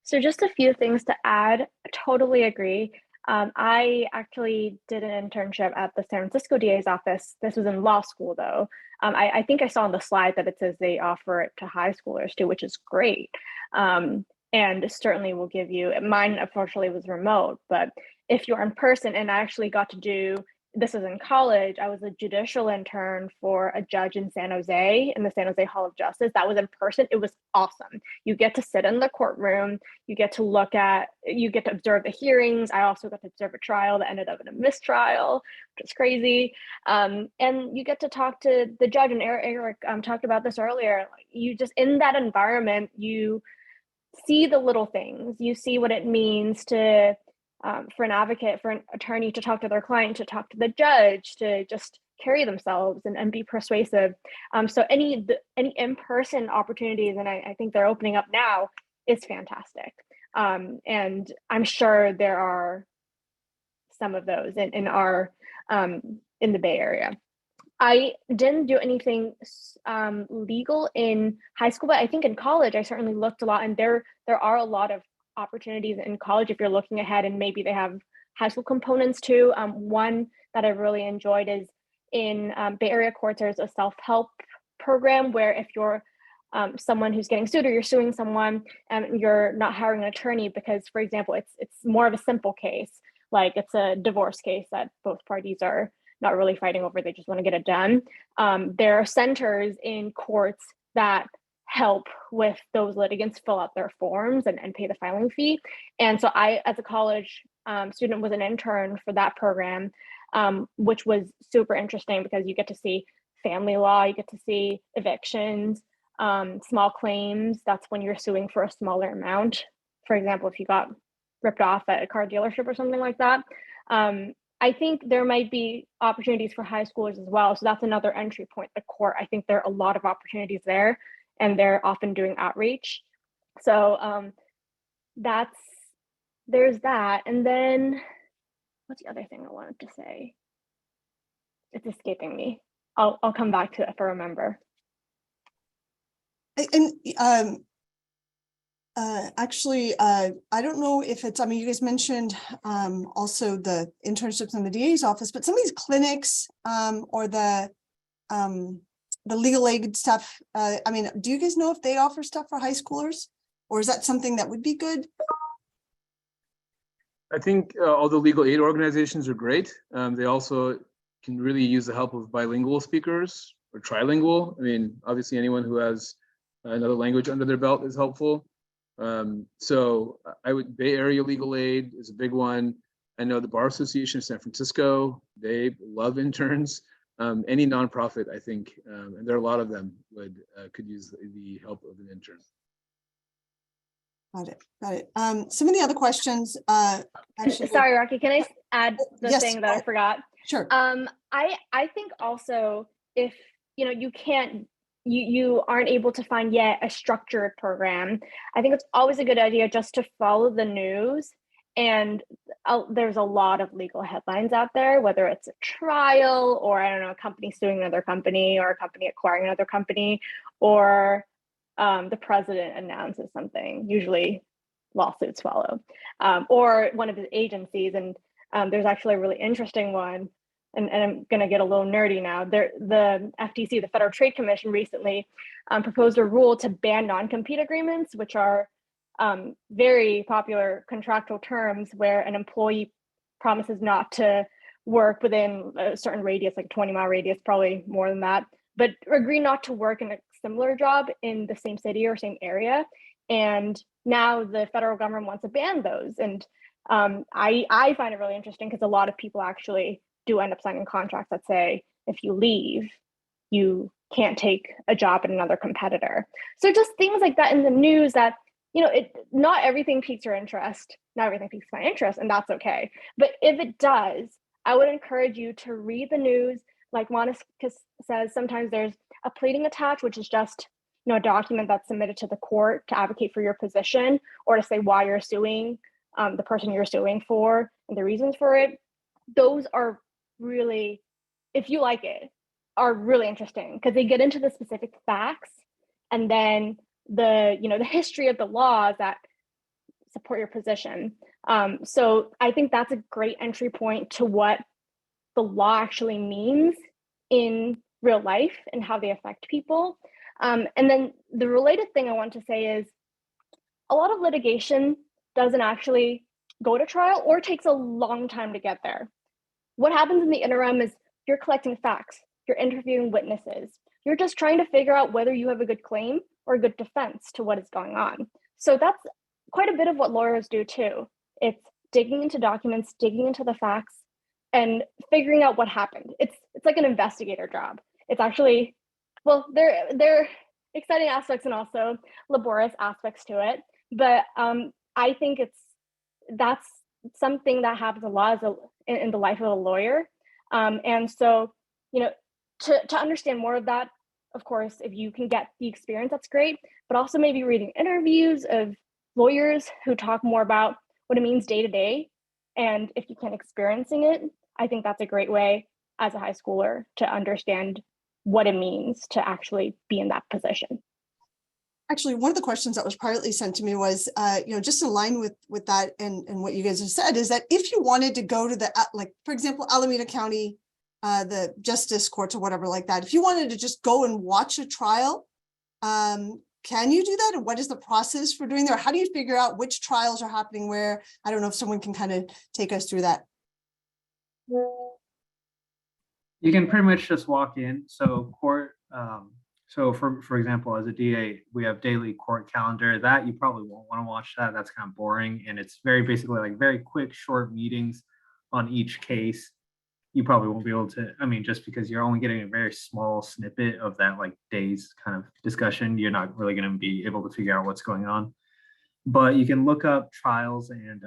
So just a few things to add. I totally agree. I actually did an internship at the San Francisco DA's office. This was in law school, though. I think I saw on the slide that it says they offer it to high schoolers too, which is great. And certainly will give you, mine unfortunately was remote, but if you're in person, and I actually got to do this is in college, I was a judicial intern for a judge in San Jose, in the San Jose Hall of Justice. That was in person. It was awesome. You get to sit in the courtroom, you get to observe the hearings. I also got to observe a trial that ended up in a mistrial, which is crazy. And you get to talk to the judge, and Eric talked about this earlier. You just, in that environment, you see the little things. You see what it means to for an advocate, for an attorney to talk to their client, to talk to the judge, to just carry themselves and be persuasive. So any in-person opportunities, and I think they're opening up now, is fantastic. And I'm sure there are some of those in the Bay Area. I didn't do anything legal in high school, but I think in college I certainly looked a lot, and there are a lot of opportunities in college if you're looking ahead, and maybe they have high school components too. One that I really enjoyed is in Bay Area courts. There's a self-help program where if you're someone who's getting sued, or you're suing someone and you're not hiring an attorney because, for example, it's more of a simple case, like it's a divorce case that both parties are not really fighting over, they just want to get it done. There are centers in courts that help with those litigants fill out their forms and pay the filing fee. And so I, as a college student, was an intern for that program, which was super interesting because you get to see family law, you get to see evictions, small claims. That's when you're suing for a smaller amount. For example, if you got ripped off at a car dealership or something like that. I think there might be opportunities for high schoolers as well. So that's another entry point, the court. I think there are a lot of opportunities there, and they're often doing outreach. So there's that. And then what's the other thing I wanted to say? It's escaping me. I'll come back to it if I remember. And actually, I don't know if it's, I mean, you guys mentioned also the internships in the DA's office, but some of these clinics or the legal aid stuff, I mean, do you guys know if they offer stuff for high schoolers, or is that something that would be good? I think all the legal aid organizations are great. They also can really use the help of bilingual speakers or trilingual. I mean, obviously anyone who has another language under their belt is helpful. So Bay Area Legal Aid is a big one. I know the Bar Association of San Francisco, they love interns. Any nonprofit, I think, and there are a lot of them, could use the help of an intern. Got it. Some of the other questions. Actually, sorry, Rocky, can I add the yes, thing that I forgot? Sure. I think also if you aren't able to find yet a structured program, I think it's always a good idea just to follow the news. And there's a lot of legal headlines out there, whether it's a trial or, I don't know, a company suing another company, or a company acquiring another company, or the president announces something. Usually lawsuits follow, or one of his agencies. And there's actually a really interesting one. And I'm going to get a little nerdy now. The FTC, the Federal Trade Commission, recently proposed a rule to ban non-compete agreements, which are very popular contractual terms where an employee promises not to work within a certain radius, like a 20-mile radius, probably more than that, but agree not to work in a similar job in the same city or same area. And now the federal government wants to ban those. And I find it really interesting because a lot of people actually do end up signing contracts that say, if you leave, you can't take a job at another competitor. So just things like that in the news that, not everything piques your interest, not everything piques my interest, and that's okay. But if it does, I would encourage you to read the news. Like Monica says, sometimes there's a pleading attached, which is just a document that's submitted to the court to advocate for your position, or to say why you're suing the person you're suing for and the reasons for it. Those are really, if you like it, are really interesting because they get into the specific facts and then the history of the laws that support your position. So I think that's a great entry point to what the law actually means in real life and how they affect people. And then the related thing I want to say is a lot of litigation doesn't actually go to trial or takes a long time to get there. what happens in the interim is you're collecting facts, you're interviewing witnesses, you're just trying to figure out whether you have a good claim or a good defense to what is going on. So that's quite a bit of what lawyers do too. It's digging into documents, digging into the facts, and figuring out what happened. It's like an investigator job. It's actually, well, there exciting aspects and also laborious aspects to it. But I think that's something that happens a lot in the life of a lawyer. And so, you know, to understand more of that, of course, if you can get the experience, that's great. But also maybe reading interviews of lawyers who talk more about what it means day to day. And if you can experiencing it, I think that's a great way as a high schooler to understand what it means to actually be in that position. Actually, one of the questions that was privately sent to me was, just in line with that and what you guys have said, is that if you wanted to go to the, like, for example, Alameda County, the justice courts or whatever like that, if you wanted to just go and watch a trial, can you do that? And what is the process for doing that? How do you figure out which trials are happening where? I don't know if someone can kind of take us through that. You can pretty much just walk in. So court, so for example, as a DA, we have daily court calendar that you probably won't want to watch that. That's kind of boring. And it's very basically like very quick, short meetings on each case. You probably won't be able to, I mean, just because you're only getting a very small snippet of that like day's kind of discussion, you're not really going to be able to figure out what's going on. But you can look up trials and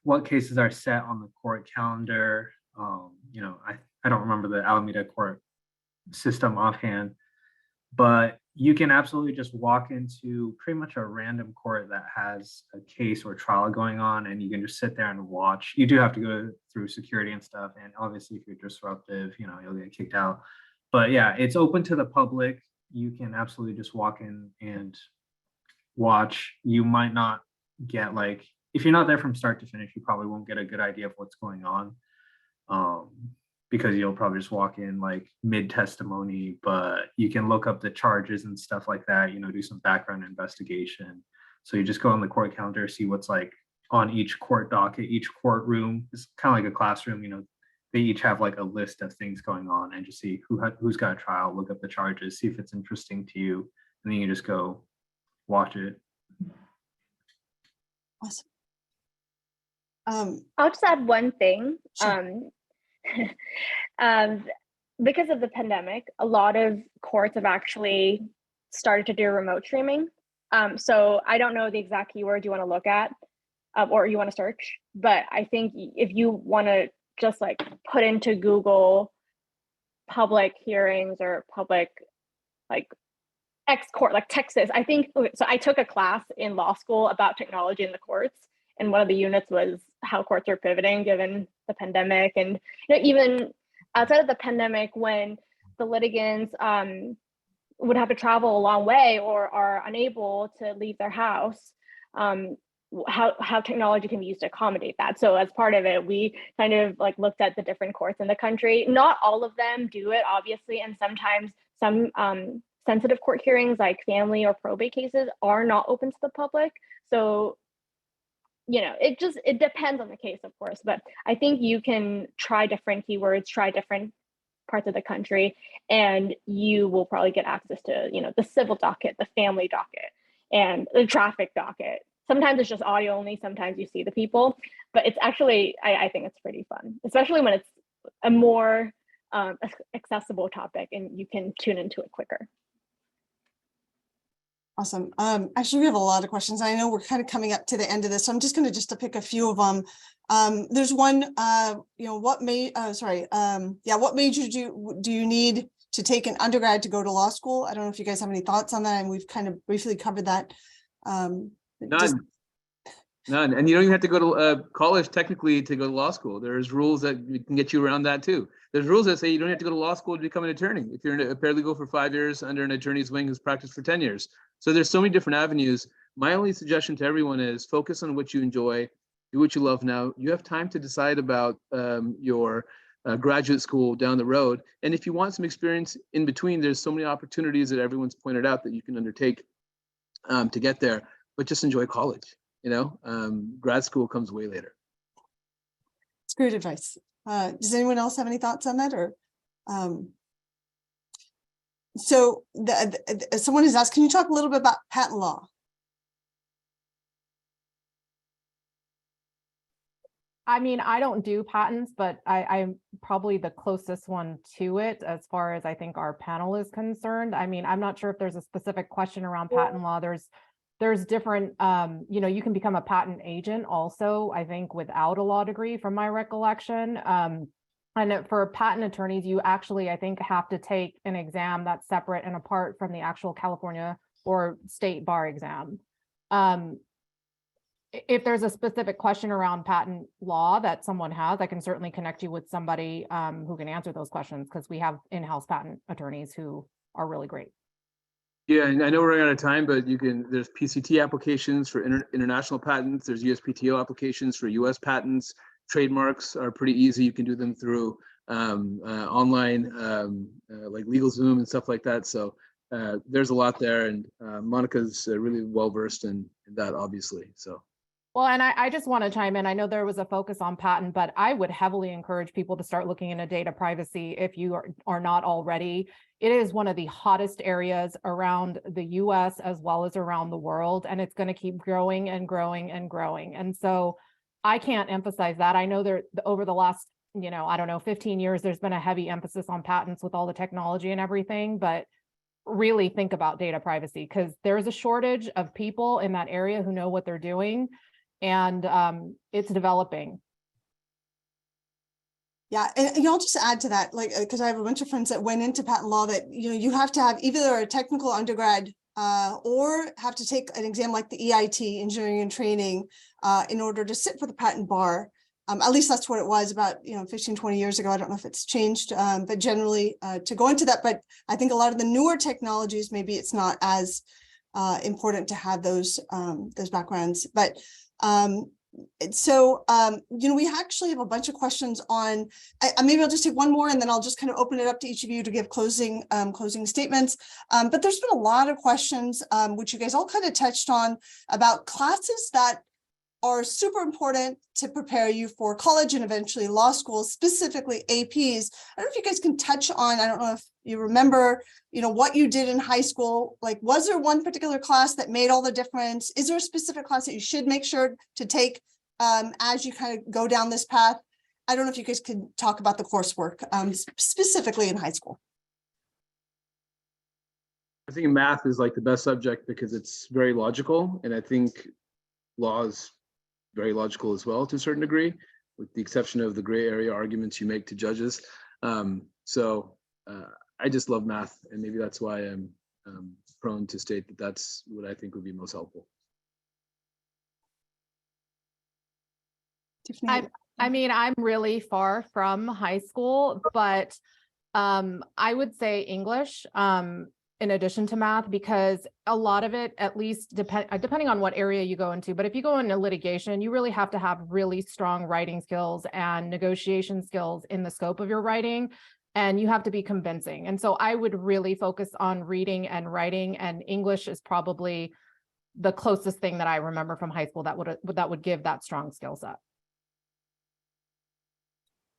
what cases are set on the court calendar. I don't remember the Alameda court system offhand, but you can absolutely just walk into pretty much a random court that has a case or trial going on, and you can just sit there and watch. You do have to go through security and stuff, and obviously if you're disruptive, you'll get kicked out. But yeah, it's open to the public. You can absolutely just walk in and watch. You might not get, like, if you're not there from start to finish, you probably won't get a good idea of what's going on. Because you'll probably just walk in like mid testimony, but you can look up the charges and stuff like that, do some background investigation. So you just go on the court calendar, see what's like on each court docket, each courtroom. It's kind of like a classroom, they each have like a list of things going on, and just see who's got a trial, look up the charges, see if it's interesting to you, and then you just go watch it. Awesome. I'll just add one thing. Sure. Because of the pandemic, a lot of courts have actually started to do remote streaming. So I don't know the exact keyword you want to look at or you want to search, but I think if you want to just like put into Google public hearings or public like X court, like Texas, I think, so I took a class in law school about technology in the courts, and one of the units was how courts are pivoting given the pandemic. And even outside of the pandemic, when the litigants would have to travel a long way or are unable to leave their house, how technology can be used to accommodate that. So as part of it, we kind of like looked at the different courts in the country. Not all of them do it, obviously, and sometimes some sensitive court hearings like family or probate cases are not open to the public. So it depends on the case, of course, but I think you can try different keywords, try different parts of the country, and you will probably get access to, the civil docket, the family docket, and the traffic docket. Sometimes it's just audio only, sometimes you see the people, but it's actually, I think it's pretty fun, especially when it's a more accessible topic and you can tune into it quicker. Awesome. Actually, we have a lot of questions. I know we're kind of coming up to the end of this, so I'm just going to pick a few of them. There's one, what major do you need to take an undergrad to go to law school? I don't know if you guys have any thoughts on that, and we've kind of briefly covered that. None. And you don't even have to go to college technically to go to law school. There's rules that can get you around that too. There's rules that say you don't have to go to law school to become an attorney. If you're a paralegal for 5 years under an attorney's wing who's practiced for 10 years. So there's so many different avenues. My only suggestion to everyone is focus on what you enjoy, do what you love now. You have time to decide about your graduate school down the road. And if you want some experience in between, there's so many opportunities that everyone's pointed out that you can undertake to get there, but just enjoy college. Grad school comes way later. It's great advice. Does anyone else have any thoughts on that? Or so someone has asked, can you talk a little bit about patent law? I mean, I don't do patents, but I'm probably the closest one to it as far as I think our panel is concerned. I mean, I'm not sure if there's a specific question around patent law. There's different, you know, you can become a patent agent also, I think, without a law degree from my recollection. And for patent attorneys, you actually, I think, have to take an exam that's separate and apart from the actual California or state bar exam. If there's a specific question around patent law that someone has, I can certainly connect you with somebody who can answer those questions, because we have in-house patent attorneys who are really great. Yeah, and I know we're running out of time, but there's PCT applications for international patents. There's USPTO applications for US patents. Trademarks are pretty easy. You can do them through online, like LegalZoom and stuff like that. So there's a lot there, and Monica's really well-versed in that, obviously, so. Well, and I just want to chime in. I know there was a focus on patent, but I would heavily encourage people to start looking into data privacy if you are not already. It is one of the hottest areas around the US as well as around the world, and it's going to keep growing and growing and growing. And so I can't emphasize that. I know there over the last, you know, I don't know, 15 years, there's been a heavy emphasis on patents with all the technology and everything, but really think about data privacy, because there's a shortage of people in that area who know what they're doing. And it's developing. Yeah, and I'll just add to that, like, because I have a bunch of friends that went into patent law that, you know, you have to have either a technical undergrad or have to take an exam like the EIT, engineering and training, in order to sit for the patent bar. At least that's what it was about, 15, 20 years ago. I don't know if it's changed, but generally to go into that. But I think a lot of the newer technologies, maybe it's not as important to have those backgrounds. But we actually have a bunch of questions on, maybe I'll just take one more and then I'll just kind of open it up to each of you to give closing statements. But there's been a lot of questions, which you guys all kind of touched on, about classes that are super important to prepare you for college and eventually law school, specifically APs. I don't know if you guys can touch on, I don't know if you remember, what you did in high school. Like, was there one particular class that made all the difference? Is there a specific class that you should make sure to take as you kind of go down this path? I don't know if you guys could talk about the coursework specifically in high school. I think math is like the best subject because it's very logical, and I think law is very logical as well to a certain degree, with the exception of the gray area arguments you make to judges. I just love math, and maybe that's why I'm prone to state that that's what I think would be most helpful. I mean, I'm really far from high school, but I would say English in addition to math, because a lot of it, at least depending on what area you go into, but if you go into litigation, you really have to have really strong writing skills and negotiation skills in the scope of your writing, and you have to be convincing. And so I would really focus on reading and writing, and English is probably the closest thing that I remember from high school that would give that strong skill set.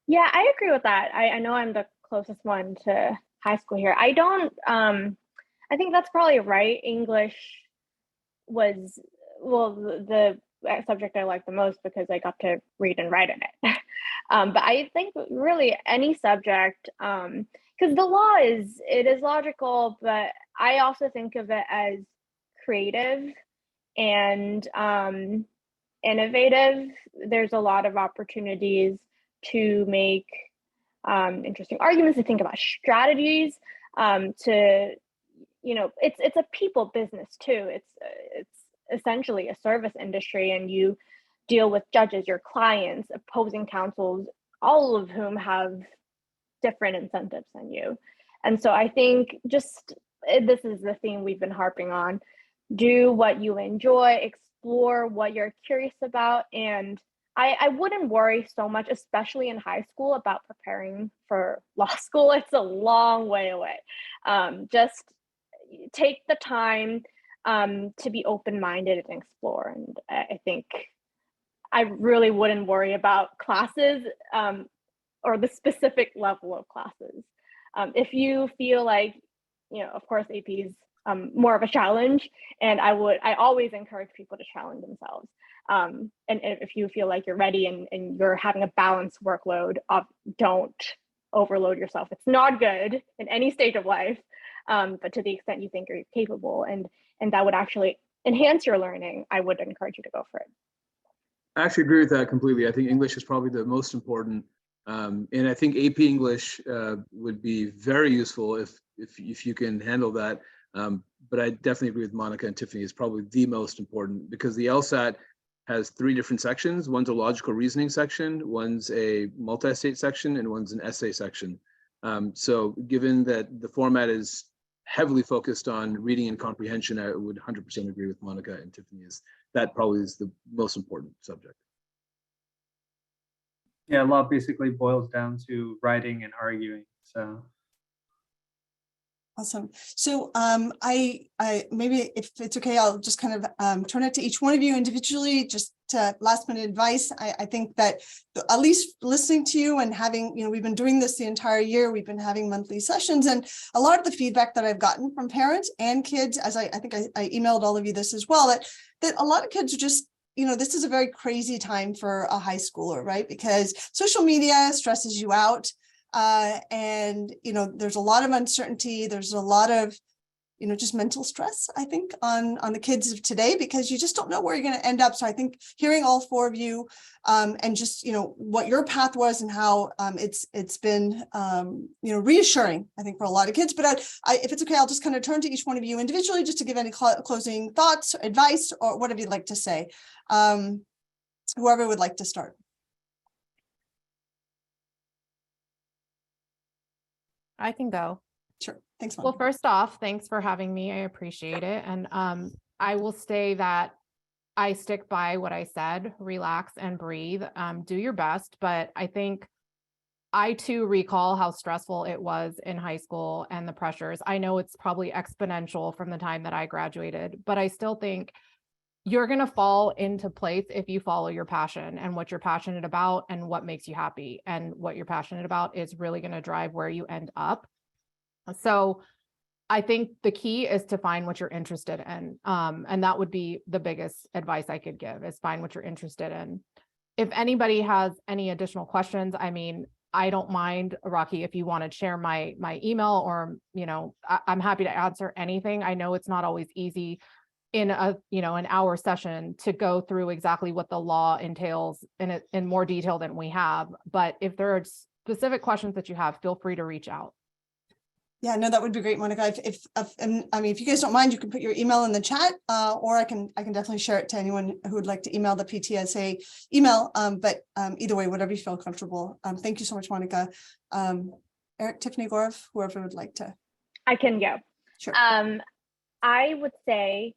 Yeah, I agree with that. I know I'm the closest one to high school here. I don't, I think that's probably right. English was, well, the subject I liked the most because I got to read and write in it. But I think really any subject, because the law is logical, but I also think of it as creative and innovative. There's a lot of opportunities to make interesting arguments, to think about strategies, it's a people business too. It's essentially a service industry, and you deal with judges, your clients, opposing counsels, all of whom have different incentives than you. And so I think just this is the theme we've been harping on. Do what you enjoy, explore what you're curious about, and I wouldn't worry so much, especially in high school, about preparing for law school. It's a long way away. Just take the time to be open-minded and explore. And I think I really wouldn't worry about classes. or the specific level of classes. If you feel like, of course, AP is more of a challenge, and I always encourage people to challenge themselves. And if you feel like you're ready and you're having a balanced workload, don't overload yourself. It's not good in any stage of life, but to the extent you think you're capable and that would actually enhance your learning, I would encourage you to go for it. I actually agree with that completely. I think English is probably the most important. And I think AP English would be very useful if you can handle that. But I definitely agree with Monica and Tiffany. It's probably the most important because the LSAT has 3 different sections. One's a logical reasoning section, one's a multi-state section, and one's an essay section. So given that the format is heavily focused on reading and comprehension, I would 100% agree with Monica and Tiffany. That probably is the most important subject. Yeah, law basically boils down to writing and arguing. So awesome. So I maybe if it's okay, I'll just kind of turn it to each one of you individually, just to last minute advice. I think that at least listening to you and having, we've been doing this the entire year, we've been having monthly sessions, and a lot of the feedback that I've gotten from parents and kids, as I think I emailed all of you this as well, that a lot of kids are just, this is a very crazy time for a high schooler, right? Because social media stresses you out. And, there's a lot of uncertainty. There's a lot of, just mental stress, I think, on the kids of today, because you just don't know where you're going to end up. So I think hearing all 4 of you and just, what your path was and how it's been, reassuring, I think, for a lot of kids. But if it's okay, I'll just kind of turn to each one of you individually just to give any closing thoughts, advice, or whatever you'd like to say. Whoever would like to start. I can go. Sure. Thanks, Mom. Well, first off, thanks for having me. I appreciate it. And I will say that I stick by what I said, relax and breathe, do your best. But I think I too recall how stressful it was in high school and the pressures. I know it's probably exponential from the time that I graduated, but I still think you're going to fall into place if you follow your passion and what you're passionate about and what makes you happy. And what you're passionate about is really going to drive where you end up. So I think the key is to find what you're interested in. And that would be the biggest advice I could give, is find what you're interested in. If anybody has any additional questions, I mean, I don't mind, Rocky, if you want to share my email, or, I'm happy to answer anything. I know it's not always easy in an hour session to go through exactly what the law entails in more detail than we have. But if there are specific questions that you have, feel free to reach out. Yeah, no, that would be great, Monica. If you guys don't mind, you can put your email in the chat, or I can definitely share it to anyone who would like to email the PTSA email. But either way, whatever you feel comfortable. Thank you so much, Monica. Eric, Tiffany, Gaurav, whoever would like to. I can go. Sure. I would say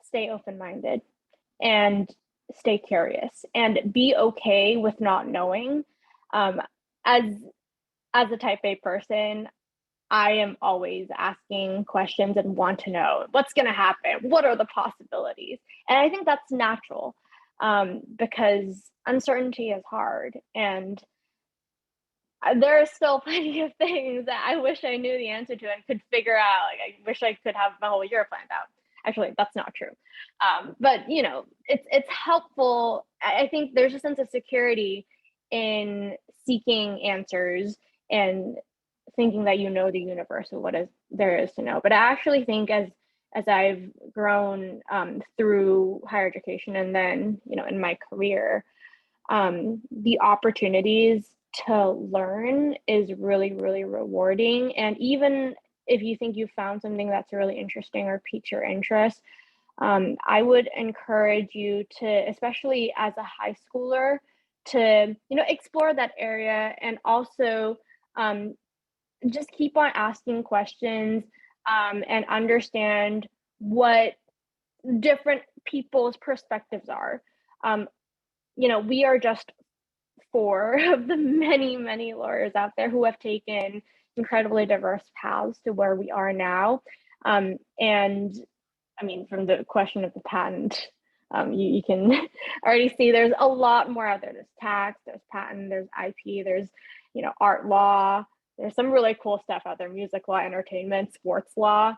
stay open-minded and stay curious and be okay with not knowing. As a type A person, I am always asking questions and want to know what's going to happen. What are the possibilities? And I think that's natural, because uncertainty is hard, and there are still plenty of things that I wish I knew the answer to and could figure out. Like, I wish I could have my whole year planned out. Actually, that's not true. But it's helpful. I think there's a sense of security in seeking answers and thinking that the universe of there is to know. But I actually think as I've grown through higher education and then in my career, the opportunities to learn is really, really rewarding. And even if you think you found something that's really interesting or piques your interest, I would encourage you to, especially as a high schooler, to explore that area, and also just keep on asking questions and understand what different people's perspectives are. We are just 4 of the many, many lawyers out there who have taken incredibly diverse paths to where we are now. And I mean, from the question of the patent, you can already see there's a lot more out there. There's tax, there's patent, there's IP, there's art law. There's some really cool stuff out there, music law, entertainment, sports law.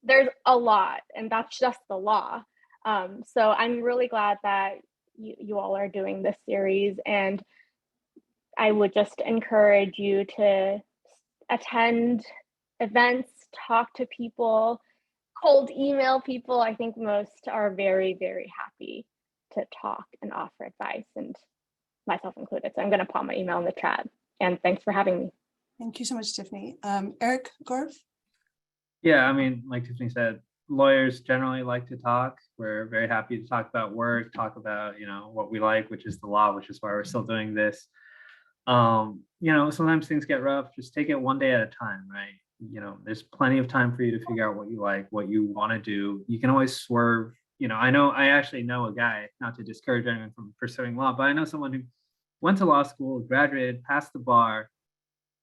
There's a lot, and that's just the law. So I'm really glad that you all are doing this series, and I would just encourage you to attend events, talk to people, cold email people. I think most are very, very happy to talk and offer advice, and myself included. So I'm going to pop my email in the chat. And thanks for having me. Thank you so much, Tiffany. Eric Gorf? Yeah, I mean, like Tiffany said, lawyers generally like to talk. We're very happy to talk about work, talk about, what we like, which is the law, which is why we're still doing this. Sometimes things get rough. Just take it one day at a time, right? There's plenty of time for you to figure out what you like, what you want to do. You can always swerve. I actually know a guy, not to discourage anyone from pursuing law, but I know someone who went to law school, graduated, passed the bar,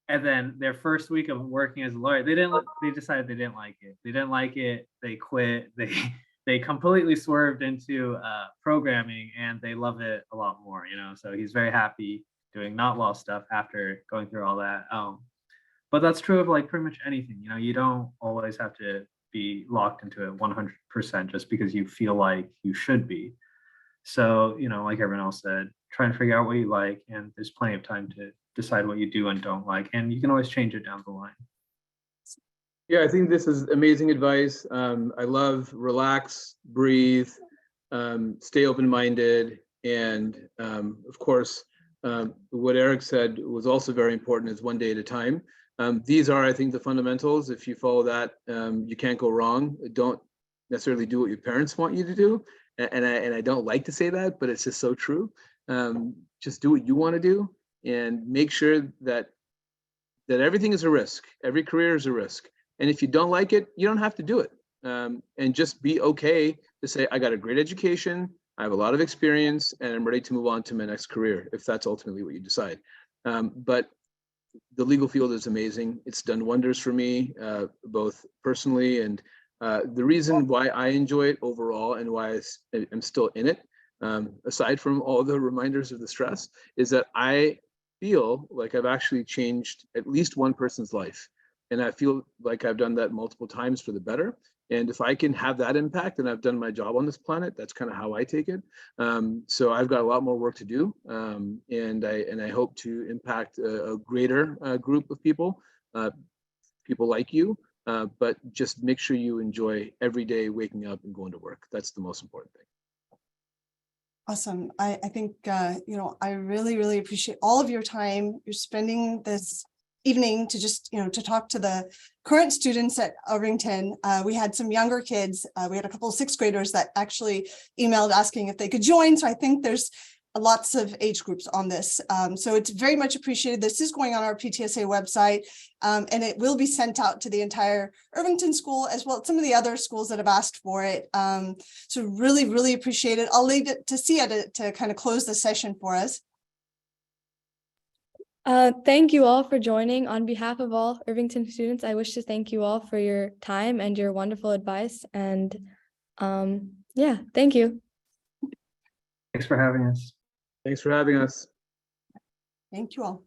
and then their first week of working as a lawyer, they decided they didn't like it. They didn't like it. They quit. They completely swerved into programming, and they love it a lot more, so he's very happy doing not law stuff after going through all that. But that's true of like pretty much anything. You don't always have to be locked into it 100% just because you feel like you should be. So, like everyone else said, try and figure out what you like, and there's plenty of time to decide what you do and don't like, and you can always change it down the line. Yeah, I think this is amazing advice. I love relax, breathe, stay open-minded, and of course, what Eric said was also very important, is one day at a time. These are, I think, the fundamentals. If you follow that, you can't go wrong. Don't necessarily do what your parents want you to do. And I don't like to say that, but it's just so true. Just do what you want to do, and make sure that everything is a risk. Every career is a risk. And if you don't like it, you don't have to do it. And just be okay to say, I got a great education, I have a lot of experience, and I'm ready to move on to my next career, if that's ultimately what you decide. But the legal field is amazing. It's done wonders for me, both personally, and the reason why I enjoy it overall, and why I'm still in it, aside from all the reminders of the stress, is that I feel like I've actually changed at least one person's life. And I feel like I've done that multiple times for the better. And if I can have that impact, and I've done my job on this planet, that's kind of how I take it. So I've got a lot more work to do. And I hope to impact a greater group of people, people like you, but just make sure you enjoy every day waking up and going to work. That's the most important thing. Awesome. I think, I really, really appreciate all of your time. You're spending this evening to just, to talk to the current students at Irvington. We had some younger kids. We had a couple of sixth graders that actually emailed asking if they could join. So I think there's lots of age groups on this. So it's very much appreciated. This is going on our PTSA website, and it will be sent out to the entire Irvington school, as well as some of the other schools that have asked for it. So really, really appreciate it. I'll leave it to Sia to kind of close the session for us. Thank you all for joining. On behalf of all Irvington students, I wish to thank you all for your time and your wonderful advice. And yeah, thank you. Thanks for having us. Thanks for having us. Thank you all.